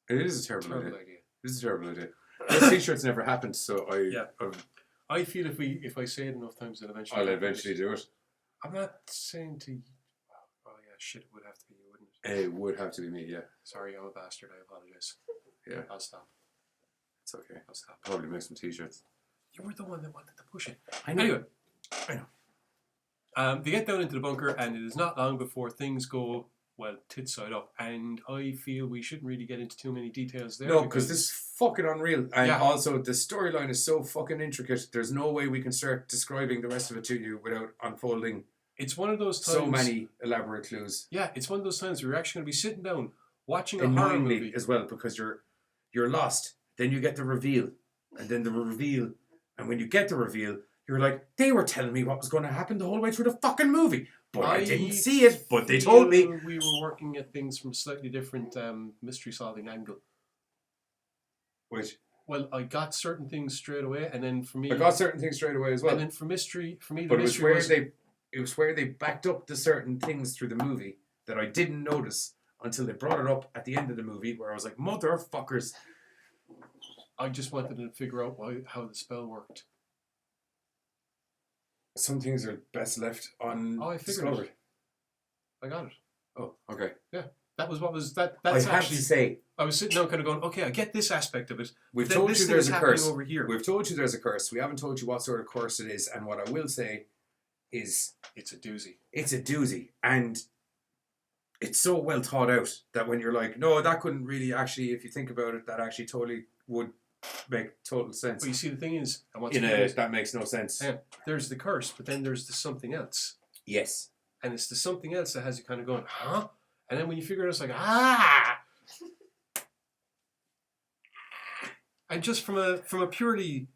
Speaker 4: It is a terrible idea. It is a terrible idea. Those t-shirts never happened, so
Speaker 1: I feel if I say it enough times, then eventually
Speaker 4: I'll eventually do it.
Speaker 1: I'm not saying to you. Oh yeah, shit! It would have to be you, wouldn't it?
Speaker 4: It would have to be me. Yeah.
Speaker 1: Sorry, I'm a bastard. I apologize.
Speaker 4: Yeah.
Speaker 1: I'll stop.
Speaker 4: It's okay. I'll stop. Probably make some t-shirts.
Speaker 1: You were the one that wanted to push it.
Speaker 4: I know.
Speaker 1: Anyway, they get down into the bunker, and it is not long before things go, well, tits side up. And I feel we shouldn't really get into too many details there.
Speaker 4: No, because this is fucking unreal. And
Speaker 1: Yeah.
Speaker 4: also, the storyline is so fucking intricate. There's no way we can start describing the rest of it to you without unfolding
Speaker 1: It's one of those times.
Speaker 4: so many elaborate clues.
Speaker 1: Yeah, it's one of those times where you're actually going to be sitting down watching a horror
Speaker 4: Annoyingly
Speaker 1: movie.
Speaker 4: as well, because you're lost. Then you get the reveal. And then the reveal. And when you get the reveal, you're like, they were telling me what was going to happen the whole way through the fucking movie. But I didn't see it, but they told me.
Speaker 1: We were working at things from a slightly different mystery solving angle.
Speaker 4: Which?
Speaker 1: Well, I got certain things straight away, and then for me,
Speaker 4: I got certain things straight away as well.
Speaker 1: And then for me, the
Speaker 4: but
Speaker 1: mystery
Speaker 4: it was where they backed up the certain things through the movie that I didn't notice until they brought it up at the end of the movie, where I was like, motherfuckers.
Speaker 1: I just wanted to figure out how the spell worked.
Speaker 4: Some things are best left undiscovered.
Speaker 1: I got it.
Speaker 4: Oh, okay.
Speaker 1: Yeah, that was what was that. That's
Speaker 4: I have to say,
Speaker 1: I was sitting down, kind of going, okay, I get this aspect of it.
Speaker 4: We've told you there's a curse
Speaker 1: over here.
Speaker 4: We've told you there's a curse. We haven't told you what sort of curse it is, and what I will say is,
Speaker 1: it's a doozy.
Speaker 4: It's a doozy, and it's so well thought out that when you're like, no, that couldn't really actually, if you think about it, that actually totally would make total sense.
Speaker 1: But you see, the thing is, and what's
Speaker 4: that makes no sense.
Speaker 1: Yeah, there's the curse, but then there's the something else.
Speaker 4: Yes.
Speaker 1: And it's the something else that has you kind of going, huh? And then when you figure it out, it's like, ah! And just from a purely,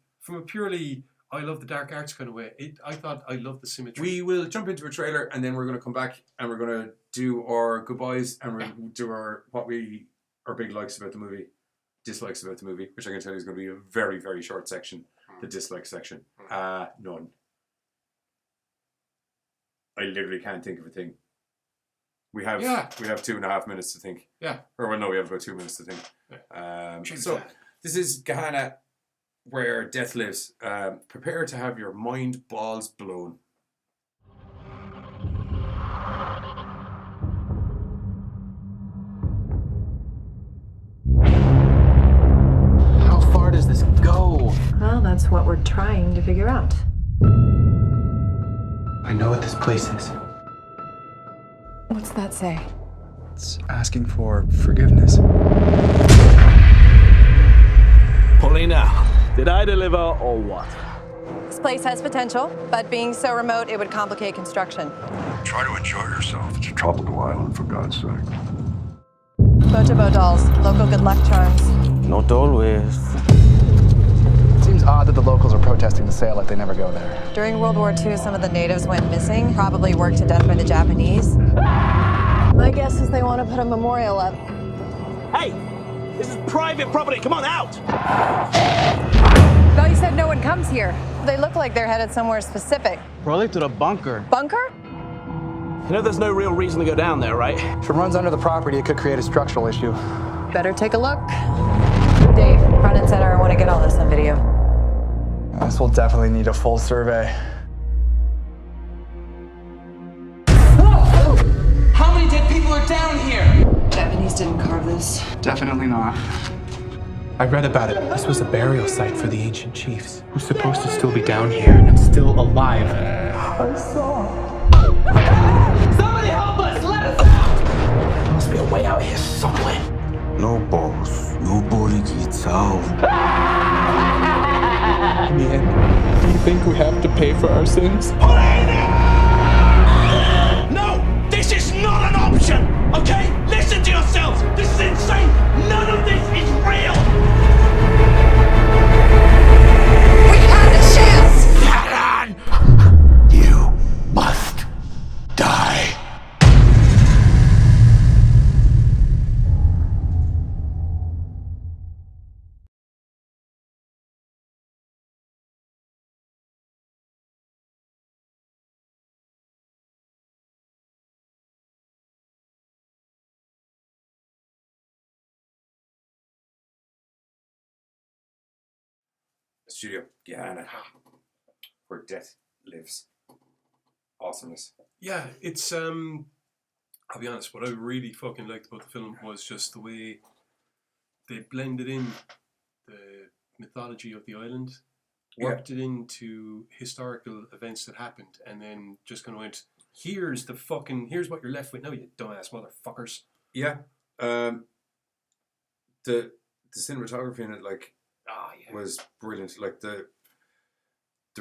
Speaker 1: I love the dark arts kind of way, I thought I loved the symmetry.
Speaker 4: We will jump into a trailer, and then we're going to come back, and we're going to do our goodbyes, and we're going to do our big likes about the movie, dislikes about the movie, which I can tell you is going to be a very, very short section. The dislike section. None. I literally can't think of a thing. We have 2.5 minutes to think.
Speaker 1: Yeah.
Speaker 4: Or well, no, we have about 2 minutes to think.
Speaker 1: Yeah.
Speaker 4: So this is Gehenna, where death lives. Prepare to have your mind balls blown.
Speaker 10: How far does this go?
Speaker 14: Well, that's what we're trying to figure out.
Speaker 10: I know what this place is.
Speaker 14: What's that say?
Speaker 10: It's asking for forgiveness.
Speaker 15: Paulina, did I deliver or what?
Speaker 16: This place has potential, but being so remote, it would complicate construction.
Speaker 12: Try to enjoy yourself. It's a tropical island, for God's sake.
Speaker 16: Botobo dolls, local good luck charms.
Speaker 15: Not always.
Speaker 10: It seems odd that the locals are protesting the sale like they never go there.
Speaker 16: During World War II, some of the natives went missing, probably worked to death by the Japanese. My guess is they want to put a memorial up.
Speaker 15: Hey, this is private property. Come on, out!
Speaker 16: Thought you said no one comes here. They look like they're headed somewhere specific.
Speaker 10: Probably to the bunker.
Speaker 16: Bunker?
Speaker 15: You know there's no real reason to go down there, right?
Speaker 10: If it runs under the property, it could create a structural issue.
Speaker 16: Better take a look. Dave, front and center, I want to get all this on video.
Speaker 10: This will definitely need a full survey.
Speaker 17: How many dead people are down here?
Speaker 14: Japanese didn't carve this.
Speaker 10: Definitely not. I read about it. This was a burial site for the ancient chiefs, who's supposed to still be down here and still alive. I saw.
Speaker 17: Somebody help us! Let us out!
Speaker 10: There must be a way out here somewhere.
Speaker 12: No, boss. Nobody gets out.
Speaker 10: In the end, do you think we have to pay for our sins?
Speaker 17: No! This is not an option! Okay? Listen to yourselves! This is insane! None of this is real!
Speaker 5: We had a chance!
Speaker 12: You must die.
Speaker 4: Studio Gehenna, where death lives. Awesomeness.
Speaker 1: Yeah, it's I'll be honest, what I really fucking liked about the film was just the way they blended in the mythology of the island, worked it into historical events that happened, and then just kind of went, here's what you're left with now, you dumbass motherfuckers.
Speaker 4: Yeah. The cinematography in it, like, was brilliant. Like there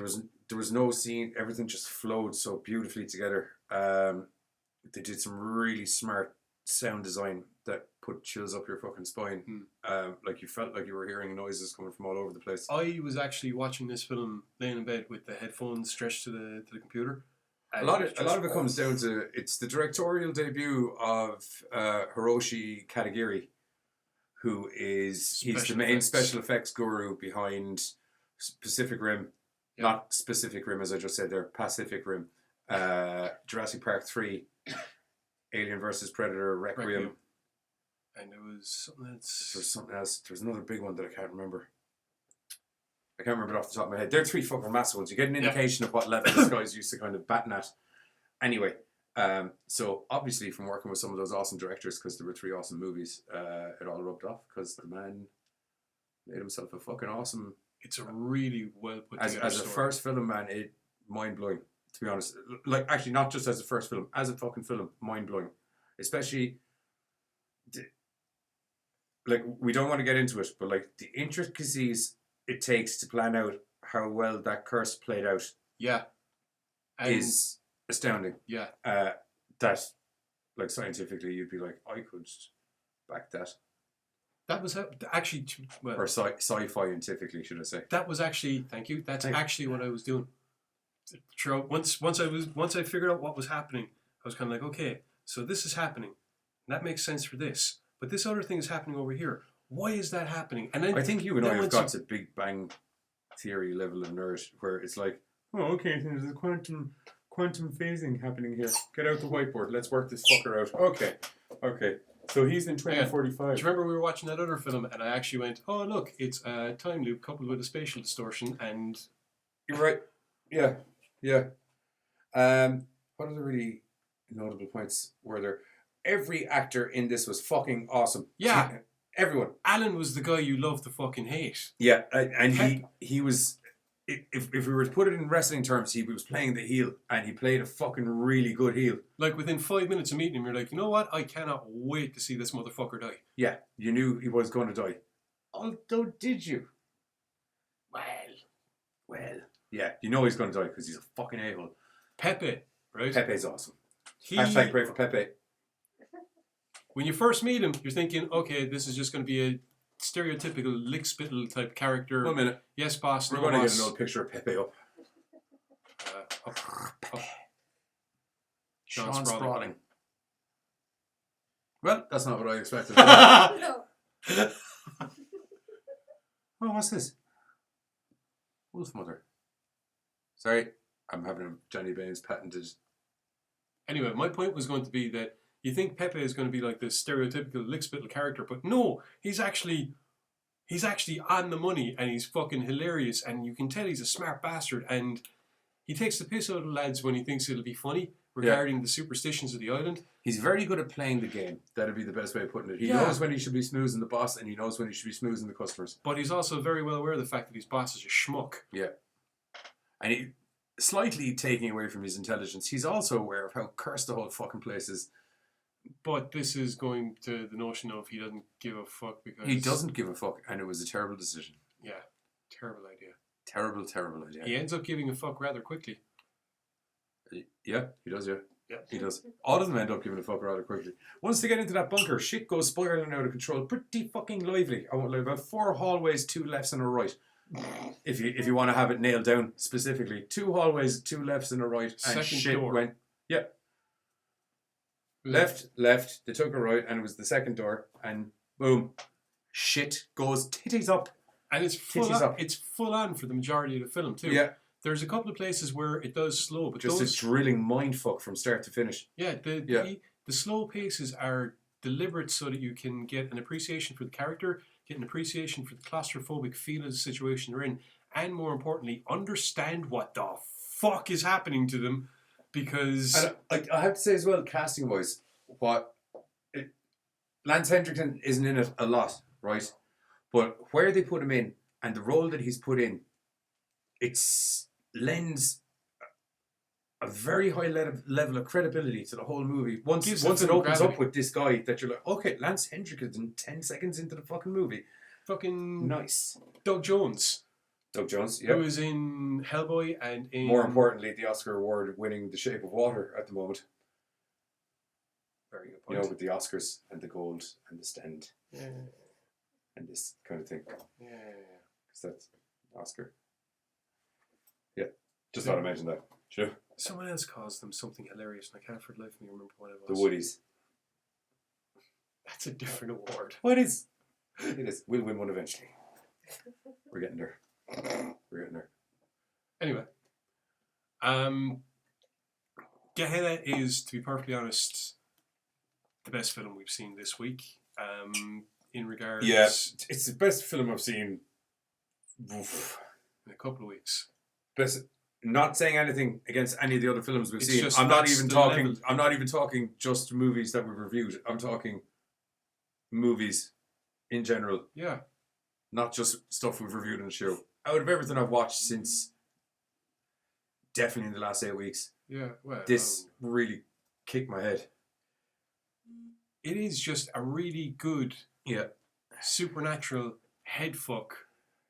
Speaker 4: was no scene, everything just flowed so beautifully together. They did some really smart sound design that put chills up your fucking spine. Like you felt like you were hearing noises coming from all over the place.
Speaker 1: I was actually watching this film laying in bed with the headphones stretched to the computer.
Speaker 4: A lot of it comes down to, it's the directorial debut of Hiroshi Katagiri, he's the main special effects guru behind Pacific Rim, not Specific Rim as I just said there, Pacific Rim, Jurassic Park 3, Alien vs Predator, Requiem.
Speaker 1: And there was something else.
Speaker 4: There's something else. There's another big one that I can't remember. I can't remember it off the top of my head. They're three fucking massive ones. You get an indication of what level this guy's used to kind of batting at. Anyway, so obviously from working with some of those awesome directors, because there were three awesome movies, it all rubbed off because the man made himself a fucking awesome.
Speaker 1: It's a really well put together
Speaker 4: as a first film, man. It mind blowing, to be honest. Like, actually, not just as a first film, as a fucking film, mind blowing. Especially, like, we don't want to get into it, but like the intricacies it takes to plan out how well that curse played out.
Speaker 1: Yeah,
Speaker 4: is astounding.
Speaker 1: Yeah.
Speaker 4: That, like, scientifically, you'd be like, I could back that.
Speaker 1: That was actually, well,
Speaker 4: or sci-fi-scientifically, should I say?
Speaker 1: That was actually, thank you. That's actually what I was doing. Once I figured out what was happening, I was kind of like, okay, so this is happening. That makes sense for this, but this other thing is happening over here. Why is that happening? And then
Speaker 4: I think you and I have got to Big Bang Theory level of nerd, where it's like, oh, okay, there's a quantum phasing happening here. Get out the whiteboard. Let's work this fucker out. Okay. So he's in 2045.
Speaker 1: Do you remember we were watching that other film and I actually went, oh, look, it's a time loop coupled with a spatial distortion, and...
Speaker 4: You're right. Yeah. What other really notable points were there? Every actor in this was fucking awesome.
Speaker 1: Yeah.
Speaker 4: Everyone.
Speaker 1: Alan was the guy you love to fucking hate.
Speaker 4: Yeah, and he was... If we were to put it in wrestling terms, he was playing the heel, and he played a fucking really good heel.
Speaker 1: Like, within 5 minutes of meeting him, you're like, you know what? I cannot wait to see this motherfucker die.
Speaker 4: Yeah, you knew he was going to die. Although, did you? Well. Yeah, you know he's going to die because he's a fucking a-hole.
Speaker 1: Pepe, right?
Speaker 4: Pepe's awesome. Hashtag pray for Pepe.
Speaker 1: When you first meet him, you're thinking, okay, this is just going to be a stereotypical lick-spittle type character.
Speaker 4: 1 minute.
Speaker 1: Yes, boss.
Speaker 4: We're
Speaker 1: no
Speaker 4: going to
Speaker 1: boss.
Speaker 4: get an old picture of Pepe up.
Speaker 1: Up.
Speaker 4: Sean Sprawling. Well, that's not what I expected.
Speaker 5: No.
Speaker 4: Oh, what's this? Wolf Mother. Sorry, I'm having a Johnny Baines patented.
Speaker 1: Anyway, my point was going to be that you think Pepe is going to be like this stereotypical lick-spittle character, but no, he's actually on the money, and he's fucking hilarious, and you can tell he's a smart bastard, and he takes the piss out of the lads when he thinks it'll be funny regarding the superstitions of the island.
Speaker 4: He's very good at playing the game. That'd be the best way of putting it. He knows when he should be smoozing the boss, and he knows when he should be smoozing the customers.
Speaker 1: But he's also very well aware of the fact that his boss is a schmuck.
Speaker 4: Yeah. And he, slightly taking away from his intelligence, he's also aware of how cursed the whole fucking place is.
Speaker 1: But this is going to the notion of he doesn't give a fuck because...
Speaker 4: He doesn't give a fuck, and it was a terrible decision.
Speaker 1: Yeah, terrible idea.
Speaker 4: Terrible, terrible idea.
Speaker 1: He ends up giving a fuck rather quickly.
Speaker 4: Yeah, he does, yeah.
Speaker 1: Yeah.
Speaker 4: He does. All of them end up giving a fuck rather quickly. Once they get into that bunker, shit goes spiraling out of control. Pretty fucking lively. I won't lie, about 4 hallways, 2 lefts and a right. If you want to have it nailed down specifically. 2 hallways, 2 lefts and a right. And
Speaker 1: Second
Speaker 4: shit
Speaker 1: door.
Speaker 4: went... Yeah. Left, they took a right, and it was the second door, and boom. Shit goes titties up.
Speaker 1: And it's full on for the majority of the film too.
Speaker 4: Yeah.
Speaker 1: There's a couple of places where it does slow, but
Speaker 4: Just
Speaker 1: those,
Speaker 4: a drilling mindfuck from start to finish.
Speaker 1: yeah, the slow paces are deliberate so that you can get an appreciation for the character, get an appreciation for the claustrophobic feel of the situation they're in, and more importantly, understand what the fuck is happening to them, because
Speaker 4: And I have to say as well, casting wise, Lance Henriksen isn't in it a lot, right? But where they put him in and the role that he's put in, it lends a very high level of credibility to the whole movie. Once it opens up with this guy that you're like, okay, Lance Henriksen 10 seconds into the fucking movie.
Speaker 1: fucking
Speaker 4: Nice.
Speaker 1: Doug Jones,
Speaker 4: yeah.
Speaker 1: who is in Hellboy and in...
Speaker 4: More importantly, the Oscar award winning The Shape of Water at the moment.
Speaker 1: Very good
Speaker 4: You
Speaker 1: point.
Speaker 4: know, with the Oscars and the gold and the stand
Speaker 1: Yeah.
Speaker 4: and this kind of thing.
Speaker 1: Yeah.
Speaker 4: Because that's Oscar. Yeah. Just thought I mentioned that. Sure.
Speaker 1: Someone else calls them something hilarious, and I can't for the life of me remember what it
Speaker 4: The
Speaker 1: was.
Speaker 4: Woodies.
Speaker 1: That's a different award.
Speaker 4: What is? It is. We'll win one eventually. We're getting there.
Speaker 1: Anyway, Gehenna is, to be perfectly honest, the best film we've seen this week. In regards,
Speaker 4: Yeah, it's the best film I've seen.
Speaker 1: Oof, in a couple of weeks.
Speaker 4: Best. Not saying anything against any of the other films we've
Speaker 1: It's
Speaker 4: seen.
Speaker 1: just
Speaker 4: I'm not
Speaker 1: that's
Speaker 4: even
Speaker 1: the
Speaker 4: talking.
Speaker 1: level.
Speaker 4: I'm not even talking just movies that we've reviewed. I'm talking movies in general.
Speaker 1: Yeah.
Speaker 4: Not just stuff we've reviewed on the show. Out of everything I've watched since definitely in the last 8 weeks,
Speaker 1: Yeah, well,
Speaker 4: this really kicked my head.
Speaker 1: it is just a really good,
Speaker 4: Yeah.
Speaker 1: supernatural headfuck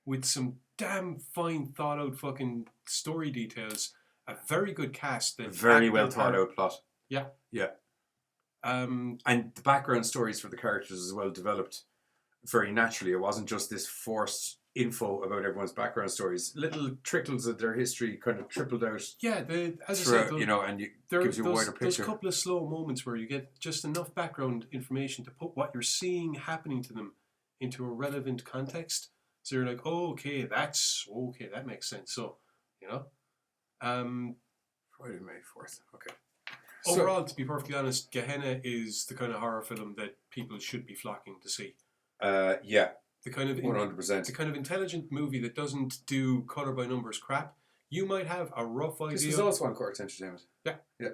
Speaker 1: with some damn fine thought out fucking story details. A very good cast.
Speaker 4: A very well thought out plot.
Speaker 1: Yeah.
Speaker 4: Yeah. And the background stories for the characters as well developed very naturally. It wasn't just this forced info about everyone's background stories. Little trickles of their history kind of trickled out.
Speaker 1: Yeah, as I
Speaker 4: throughout,
Speaker 1: said,
Speaker 4: you know, and gives you a wider picture.
Speaker 1: There's a couple of slow moments where you get just enough background information to put what you're seeing happening to them into a relevant context. So you're like, oh, okay, that makes sense. So, you know.
Speaker 4: Friday, May 4th. Okay.
Speaker 1: Overall, to be perfectly honest, Gehenna is the kind of horror film that people should be flocking to see.
Speaker 4: Yeah.
Speaker 1: The kind of
Speaker 4: 100%.
Speaker 1: The kind of intelligent movie that doesn't do colour by numbers crap. You might have a rough idea.
Speaker 4: This is also Uncork'd Entertainment.
Speaker 1: Yeah.
Speaker 4: Yeah.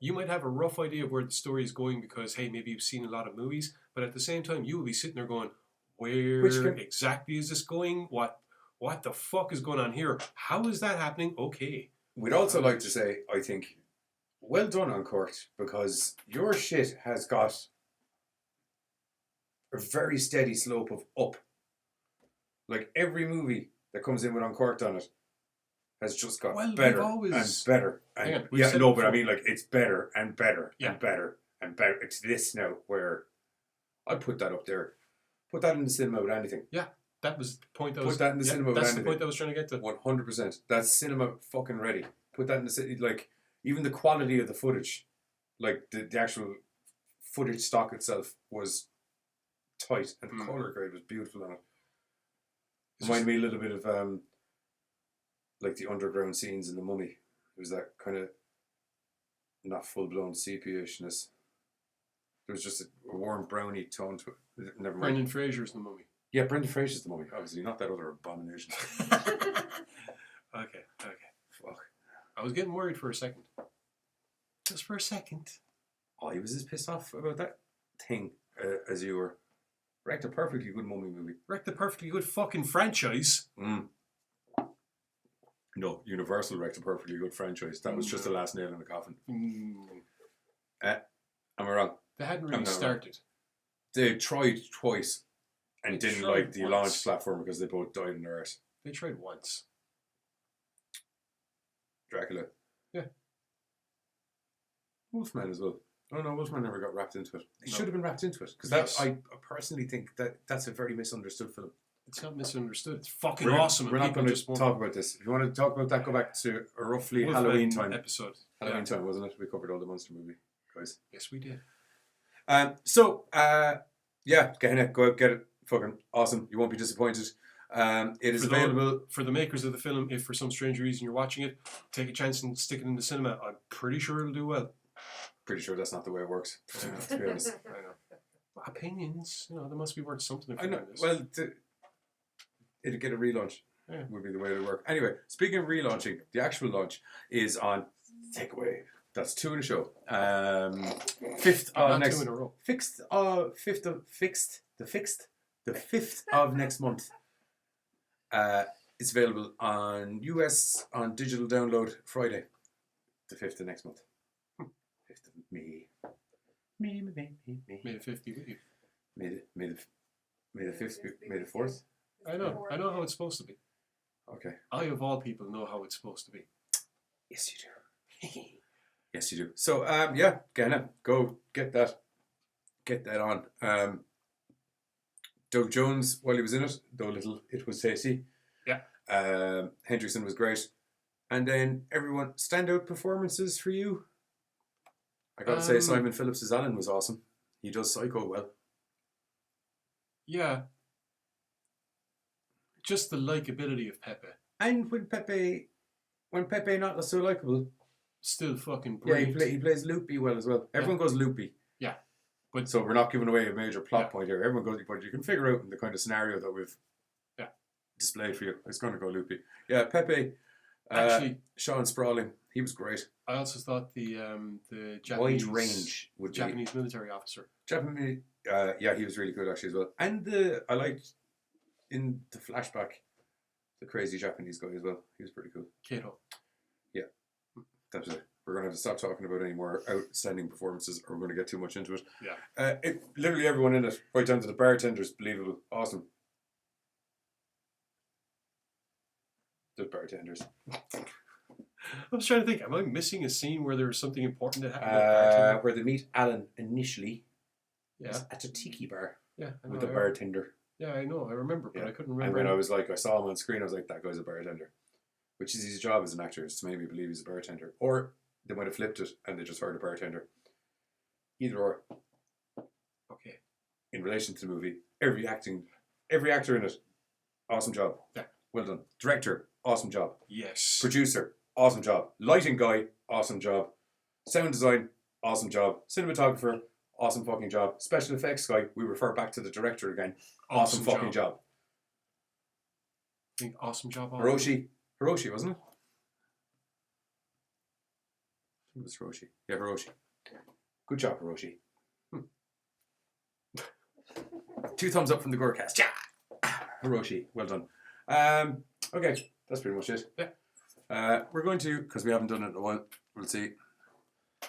Speaker 1: You might have a rough idea of where the story is going because, hey, maybe you've seen a lot of movies, but at the same time, you will be sitting there going, where exactly is this going? What the fuck is going on here? How is that happening? Okay.
Speaker 4: We'd also like to say, I think, well done, Uncork'd, because your shit has got a very steady slope of up. Like every movie that comes in with Uncork'd on it has just got better and better. And I mean, like, it's better and better and better and better. It's this now where I'd put that up there. Put that in the cinema with anything.
Speaker 1: Yeah, that was the point.
Speaker 4: Put that in the cinema with anything.
Speaker 1: That's the point I was trying to get to.
Speaker 4: 100%. That's cinema fucking ready. Put that in the city. Like, even the quality of the footage, like the actual footage stock itself was tight, and the colour grade was beautiful on it. Reminded me a little bit of like the underground scenes in The Mummy. It was that kind of not full blown sepia-ishness. There was just a warm browny tone to it. Never mind.
Speaker 1: Brendan Fraser's The Mummy.
Speaker 4: Yeah, Brendan Fraser's The Mummy. Obviously, not that other abomination.
Speaker 1: Okay.
Speaker 4: Fuck.
Speaker 1: I was getting worried for a second. Just for a second.
Speaker 4: I was as pissed off about that thing as you were. Wrecked a perfectly good Mummy movie.
Speaker 1: Wrecked a perfectly good fucking franchise.
Speaker 4: No, Universal wrecked a perfectly good franchise. That was just the last nail in the coffin. Am I wrong?
Speaker 1: They hadn't really started.
Speaker 4: They tried twice and didn't like the launch platform because they both died in their arse.
Speaker 1: They tried once.
Speaker 4: Dracula.
Speaker 1: Yeah.
Speaker 4: Wolfman as well. Oh no, Wolfman never got wrapped into it. He
Speaker 1: No.
Speaker 4: should have been wrapped into it because
Speaker 1: Yes.
Speaker 4: I personally think that's a very misunderstood film.
Speaker 1: It's not misunderstood. It's fucking
Speaker 4: We're
Speaker 1: awesome.
Speaker 4: We're
Speaker 1: and
Speaker 4: not
Speaker 1: people
Speaker 4: going
Speaker 1: just
Speaker 4: to
Speaker 1: won't-
Speaker 4: talk about this. If you want to talk about that, go back to a roughly
Speaker 1: Wolfman
Speaker 4: Halloween time
Speaker 1: episode.
Speaker 4: Halloween time, wasn't it? We covered all the monster movie guys.
Speaker 1: Yes, we did.
Speaker 4: Yeah, Gehenna, go out, get it. Fucking awesome. You won't be disappointed. It is available
Speaker 1: for the makers of the film. If for some strange reason you're watching it, take a chance and stick it in the cinema. I'm pretty sure it'll do well.
Speaker 4: Pretty sure that's not the way it works. To be honest.
Speaker 1: I know. Opinions, you know, they must be worth something. If
Speaker 4: I know. Well, it'll get a relaunch.
Speaker 1: Yeah.
Speaker 4: Would be the way it'll work. Anyway, speaking of relaunching, the actual launch is on Takeaway. That's 2 in a show. 5th of
Speaker 1: Not
Speaker 4: next.
Speaker 1: 2 in a row.
Speaker 4: The 5th of next month. It's available on US on digital download Friday. The 5th of next month. 5th of May.
Speaker 1: May the 5th be with you.
Speaker 4: May the 5th be, May the 4th.
Speaker 1: I know how it's supposed to be.
Speaker 4: Okay.
Speaker 1: I of all people know how it's supposed to be.
Speaker 4: Yes, you do. Yes, you do. So, yeah, Gehenna, go get that on. Doug Jones, while he was in it, though little it was tasty.
Speaker 1: Yeah.
Speaker 4: Henriksen was great. And then everyone, standout performances for you? I gotta say, Simon Phillips' Alan was awesome. He does Psycho well.
Speaker 1: Yeah. Just the likability of Pepe.
Speaker 4: And when Pepe not so likable,
Speaker 1: still fucking
Speaker 4: yeah,
Speaker 1: brilliant.
Speaker 4: he plays loopy well as well. Everyone goes loopy.
Speaker 1: Yeah. But
Speaker 4: so we're not giving away a major plot point here. Everyone goes, but you can figure out in the kind of scenario that we've displayed for you. It's going to go loopy. Yeah, Pepe.
Speaker 1: Actually,
Speaker 4: Sean Sprawling, he was great.
Speaker 1: I also thought the Japanese
Speaker 4: Wide range would be
Speaker 1: Japanese military officer.
Speaker 4: Japanese. Yeah, he was really good actually as well. And I liked in the flashback the crazy Japanese guy as well. He was pretty cool.
Speaker 1: Kato.
Speaker 4: Yeah, that's it. We're going to have to stop talking about any more outstanding performances or we're going to get too much into it.
Speaker 1: Yeah.
Speaker 4: Literally everyone in it, right down to the bartenders, believable. Awesome. The bartenders.
Speaker 1: I was trying to think, am I missing a scene where there was something important that happened?
Speaker 4: Where they meet Alan initially.
Speaker 1: Yeah.
Speaker 4: At a tiki bar.
Speaker 1: Yeah.
Speaker 4: With a bartender.
Speaker 1: Yeah, I know. I remember, but I couldn't remember.
Speaker 4: And when I saw him on screen, I was like, that guy's a bartender. Which is his job as an actor, is to make me believe he's a bartender. Or they might have flipped it and they just hired a bartender. Either or.
Speaker 1: Okay.
Speaker 4: In relation to the movie, every actor in it, awesome job.
Speaker 1: Yeah.
Speaker 4: Well done. Director, awesome job.
Speaker 1: Yes.
Speaker 4: Producer, awesome job. Lighting guy, awesome job. Sound design, awesome job. Cinematographer, awesome fucking job. Special effects guy, we refer back to the director again. Awesome fucking job.
Speaker 1: I think awesome job.
Speaker 4: Hiroshi, wasn't it? It was Hiroshi. Yeah, Hiroshi. Good job, Hiroshi. 2 thumbs up from the Gorecast. Yeah! Hiroshi, well done. Okay, that's pretty much it.
Speaker 1: Yeah.
Speaker 4: We're going to, because we haven't done it in a while, we'll see.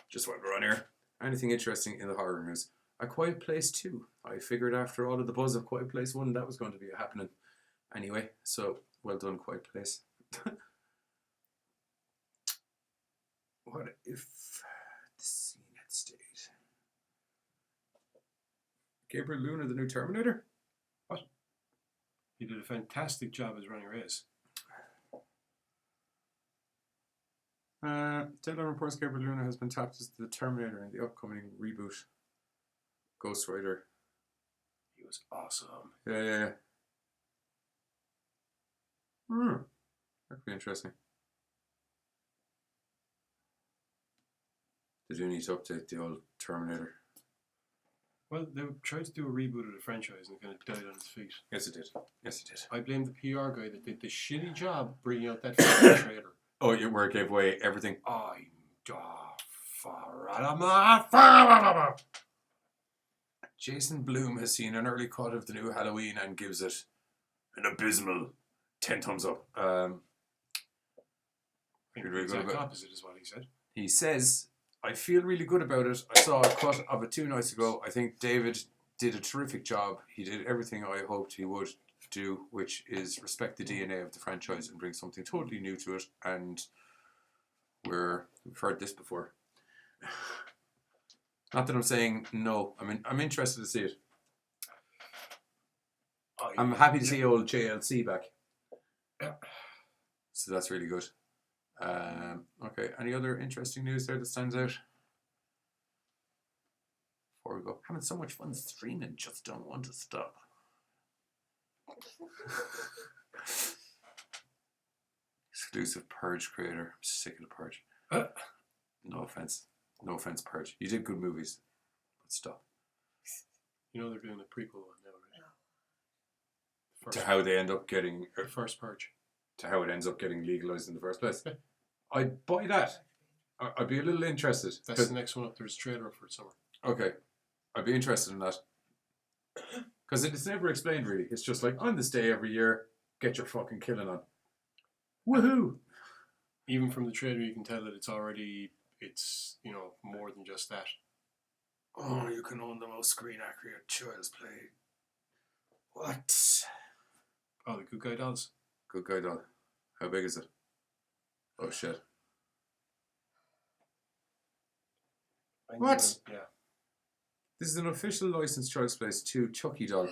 Speaker 4: Just while we're on here. Anything interesting in the horror news? A Quiet Place 2. I figured after all of the buzz of Quiet Place 1 that was going to be happening. Anyway, so well done, Quiet Place. What if the scene had stayed? Gabriel Luna, the new Terminator?
Speaker 1: What? He did a fantastic job as Ronnie Reyes.
Speaker 4: Deadline reports Gabriel Luna has been tapped as the Terminator in the upcoming reboot Ghost Rider.
Speaker 1: He was awesome.
Speaker 4: Yeah. That could be interesting. They do need to update the old Terminator.
Speaker 1: Well, they tried to do a reboot of the franchise and it kind of died on its feet.
Speaker 4: Yes, it did.
Speaker 1: I blame the PR guy that did the shitty job bringing out that fucking trailer.
Speaker 4: Oh, yeah, where it gave away everything. Jason Blum has seen an early cut of the new Halloween and gives it an abysmal 10 thumbs up.
Speaker 1: I think the exact opposite is what he said.
Speaker 4: He says, I feel really good about it. I saw a cut of it 2 nights ago. I think David did a terrific job. He did everything I hoped he would do, which is respect the DNA of the franchise and bring something totally new to it. And we've heard this before. Not that I'm saying no. I'm interested to see it.
Speaker 1: Oh, yeah.
Speaker 4: I'm happy to see old JLC back.
Speaker 1: Yeah.
Speaker 4: So that's really good. Okay, any other interesting news there that stands out? Before we go, having so much fun streaming, just don't want to stop. Exclusive Purge creator. I'm sick of the Purge. No offense, Purge. You did good movies, but stop.
Speaker 1: You know they're doing a prequel one now, right?
Speaker 4: To how they end up getting
Speaker 1: The first Purge.
Speaker 4: To how it ends up getting legalized in the first place. I'd buy that. I'd be a little interested.
Speaker 1: That's the next one up. There's a trailer for it somewhere.
Speaker 4: Okay, I'd be interested in that because it's never explained really. It's just like on this day every year, get your fucking killing on. Woohoo!
Speaker 1: Even from the trailer, you can tell that it's more than just that.
Speaker 4: Oh, you can own the most screen accurate child's play. What?
Speaker 1: Oh, the Good Guy Dolls.
Speaker 4: Good Guy doll. How big is it? Oh shit. What?
Speaker 1: Yeah.
Speaker 4: This is an official licensed Child's Play 2 Chucky doll,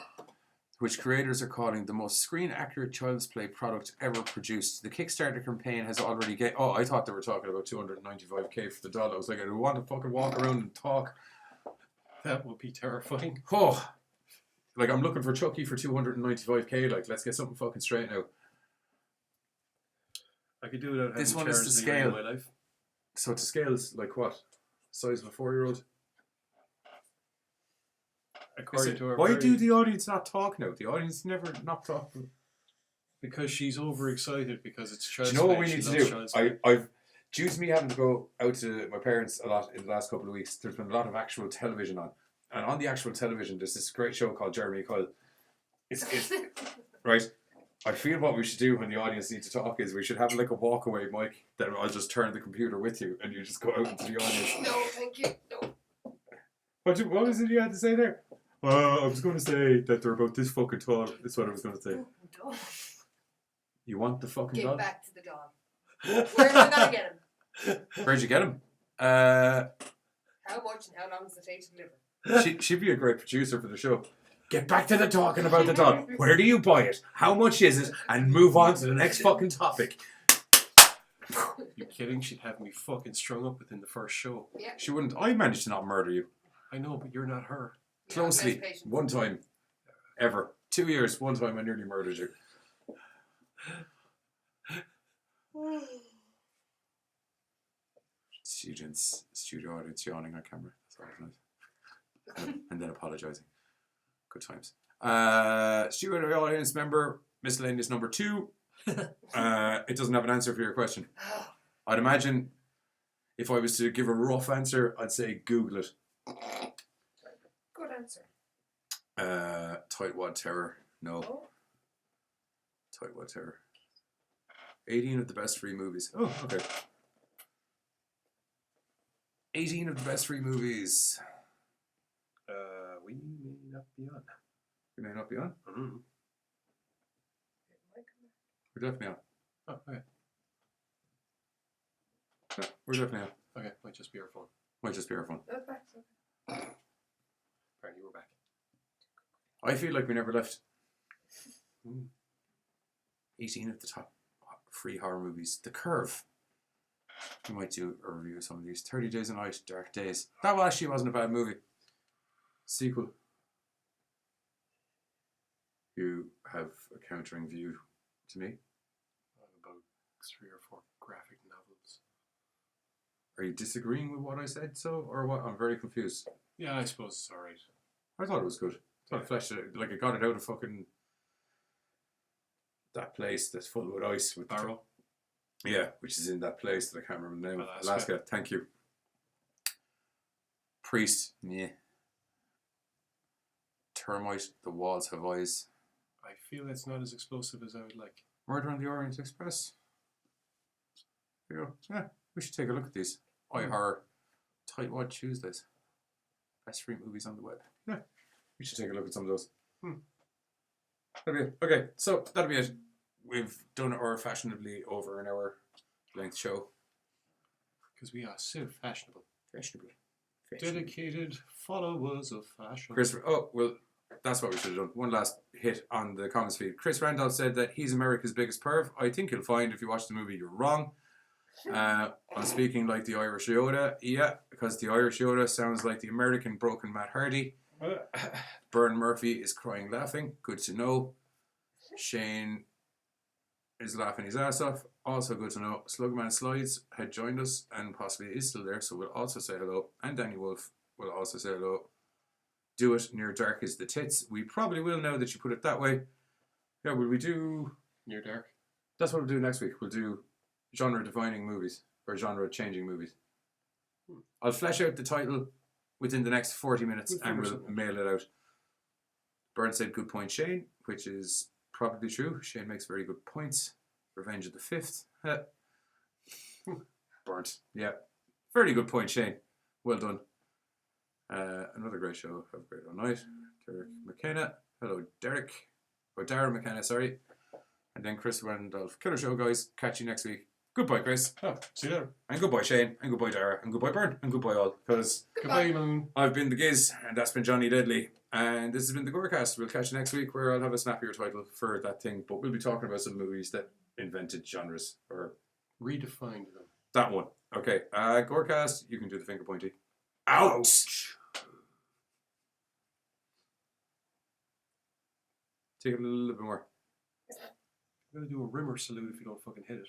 Speaker 4: which creators are calling the most screen-accurate Child's Play product ever produced. The Kickstarter campaign has already I thought they were talking about $295k for the doll. I was like, I don't want to fucking walk around and talk.
Speaker 1: That would be terrifying.
Speaker 4: Oh, like I'm looking for Chucky for $295k. Like, let's get something fucking straight now.
Speaker 1: I could do without having
Speaker 4: This one is to scale.
Speaker 1: in my life.
Speaker 4: So to scale is like what? Size of a 4-year-old?
Speaker 1: According to her.
Speaker 4: Why do the audience not talk now? The audience never not talk.
Speaker 1: Because she's overexcited because it's Child's
Speaker 4: Do you know what
Speaker 1: Play.
Speaker 4: we need
Speaker 1: She
Speaker 4: to
Speaker 1: loves
Speaker 4: do?
Speaker 1: Child's Play.
Speaker 4: I've due to me having to go out to my parents a lot in the last couple of weeks. There's been a lot of actual television on, and on the actual television, there's this great show called Jeremy Kyle. It's right. I feel what we should do when the audience need to talk is we should have like a walkaway mic that I'll just turn the computer with you and you just go out into the audience.
Speaker 5: No, thank you. No.
Speaker 4: What was it you had to say there? I was going to say that they're about this fucking tall. That's what I was going to say.
Speaker 5: Don't.
Speaker 4: You want the fucking
Speaker 5: Get
Speaker 4: dog?
Speaker 5: back to the dog. Where am I gonna get him?
Speaker 4: Where'd you get him?
Speaker 5: How much and how long does it take to deliver?
Speaker 4: She'd be a great producer for the show. Get back to the talking about the dog. Where do you buy it? How much is it? And move on to the next fucking topic.
Speaker 1: You kidding? She'd have me fucking strung up within the first show.
Speaker 5: Yeah.
Speaker 4: She wouldn't. I managed to not murder you.
Speaker 1: I know, but you're not her.
Speaker 4: Closely. One time. Ever. 2 years. One time I nearly murdered you. Studio audience yawning on camera. That's all nice. And then apologising. Good times. Studio audience member, miscellaneous number 2. It doesn't have an answer for your question. I'd imagine if I was to give a rough answer, I'd say Google it.
Speaker 5: Good answer.
Speaker 4: Tightwad Terror. No.
Speaker 5: Oh.
Speaker 4: Tightwad Terror. 18 of the best free movies. Oh, okay. 18 of the best free movies.
Speaker 1: We may not be on.
Speaker 4: We may not be on?
Speaker 1: Mm-hmm.
Speaker 4: We're definitely on.
Speaker 1: Oh, okay.
Speaker 4: Yeah, we're definitely on.
Speaker 1: Okay, might just be our phone.
Speaker 4: Might just be our phone.
Speaker 5: That's back.
Speaker 1: Apparently we're back.
Speaker 4: I feel like we never left. 18 of the top free horror movies. The Curve. We might do a review of some of these. 30 Days a Night, Dark Days. That actually wasn't a bad movie. Sequel. You have a countering view to me.
Speaker 1: About 3 or 4 graphic novels.
Speaker 4: Are you disagreeing with what I said so, or what? I'm very confused.
Speaker 1: Yeah, I suppose it's alright.
Speaker 4: I thought it was good. I thought it fleshed it, like it got it out of fucking that place that's full with ice with
Speaker 1: Barrow.
Speaker 4: Yeah, which is in that place that I can't remember the name. Alaska. Thank you. Priest. Yeah. Termite. The Walls Have Eyes.
Speaker 1: I feel it's not as explosive as I would like.
Speaker 4: Murder on the Orient Express. There you go. Yeah, we should take a look at these. iHorror. Tightwad Tuesdays. Best free movies on the web. Yeah, we should take a look at some of those. That'll be it. Okay, so that'll be it. We've done our fashionably over an hour length show.
Speaker 1: Because we are so fashionable.
Speaker 4: Fashionable.
Speaker 1: Dedicated followers of fashion.
Speaker 4: Chris, oh, well, that's what we should have done. One last hit on the comments feed. Chris Randolph said that he's America's biggest perv. I think you'll find if you watch the movie you're wrong. I'm speaking like the Irish Yoda. Yeah, because the Irish Yoda sounds like the American broken Matt Hardy. Byrne Murphy is crying laughing. Good to know. Shane is laughing his ass off. Also good to know. Slugman Slides had joined us and possibly is still there, so we'll also say hello. And Danny Wolf will also say hello. Do it near dark is the tits. We probably will now that you put it that way. Yeah, will we do
Speaker 1: Near dark?
Speaker 4: That's what we'll do next week. We'll do genre defining movies or genre changing movies. I'll flesh out the title within the next 40 minutes and we'll mail it out. Byrne said good point Shane, which is probably true. Shane makes very good points. Revenge of the Fifth. Burnt. Yeah. Very good point, Shane. Well done. Another great show. Have a great all night. Derek McKenna. Hello, Derek. Or Darren McKenna, sorry. And then Chris Randolph. Killer show, guys. Catch you next week. Goodbye, Chris.
Speaker 1: Oh, see you later.
Speaker 4: And goodbye, Shane. And goodbye, Dara. And goodbye, Byrne. And goodbye, all. Because
Speaker 1: goodbye, man.
Speaker 4: I've been the Giz, and that's been Johnny Deadly. And this has been the Gorecast. We'll catch you next week where I'll have a snappier title for that thing. But we'll be talking about some movies that invented genres or
Speaker 1: redefined them.
Speaker 4: That one. Okay. Gorecast, you can do the finger pointy. Ouch! Take it a little bit more.
Speaker 1: I'm going to do a rimmer salute if you don't fucking hit it.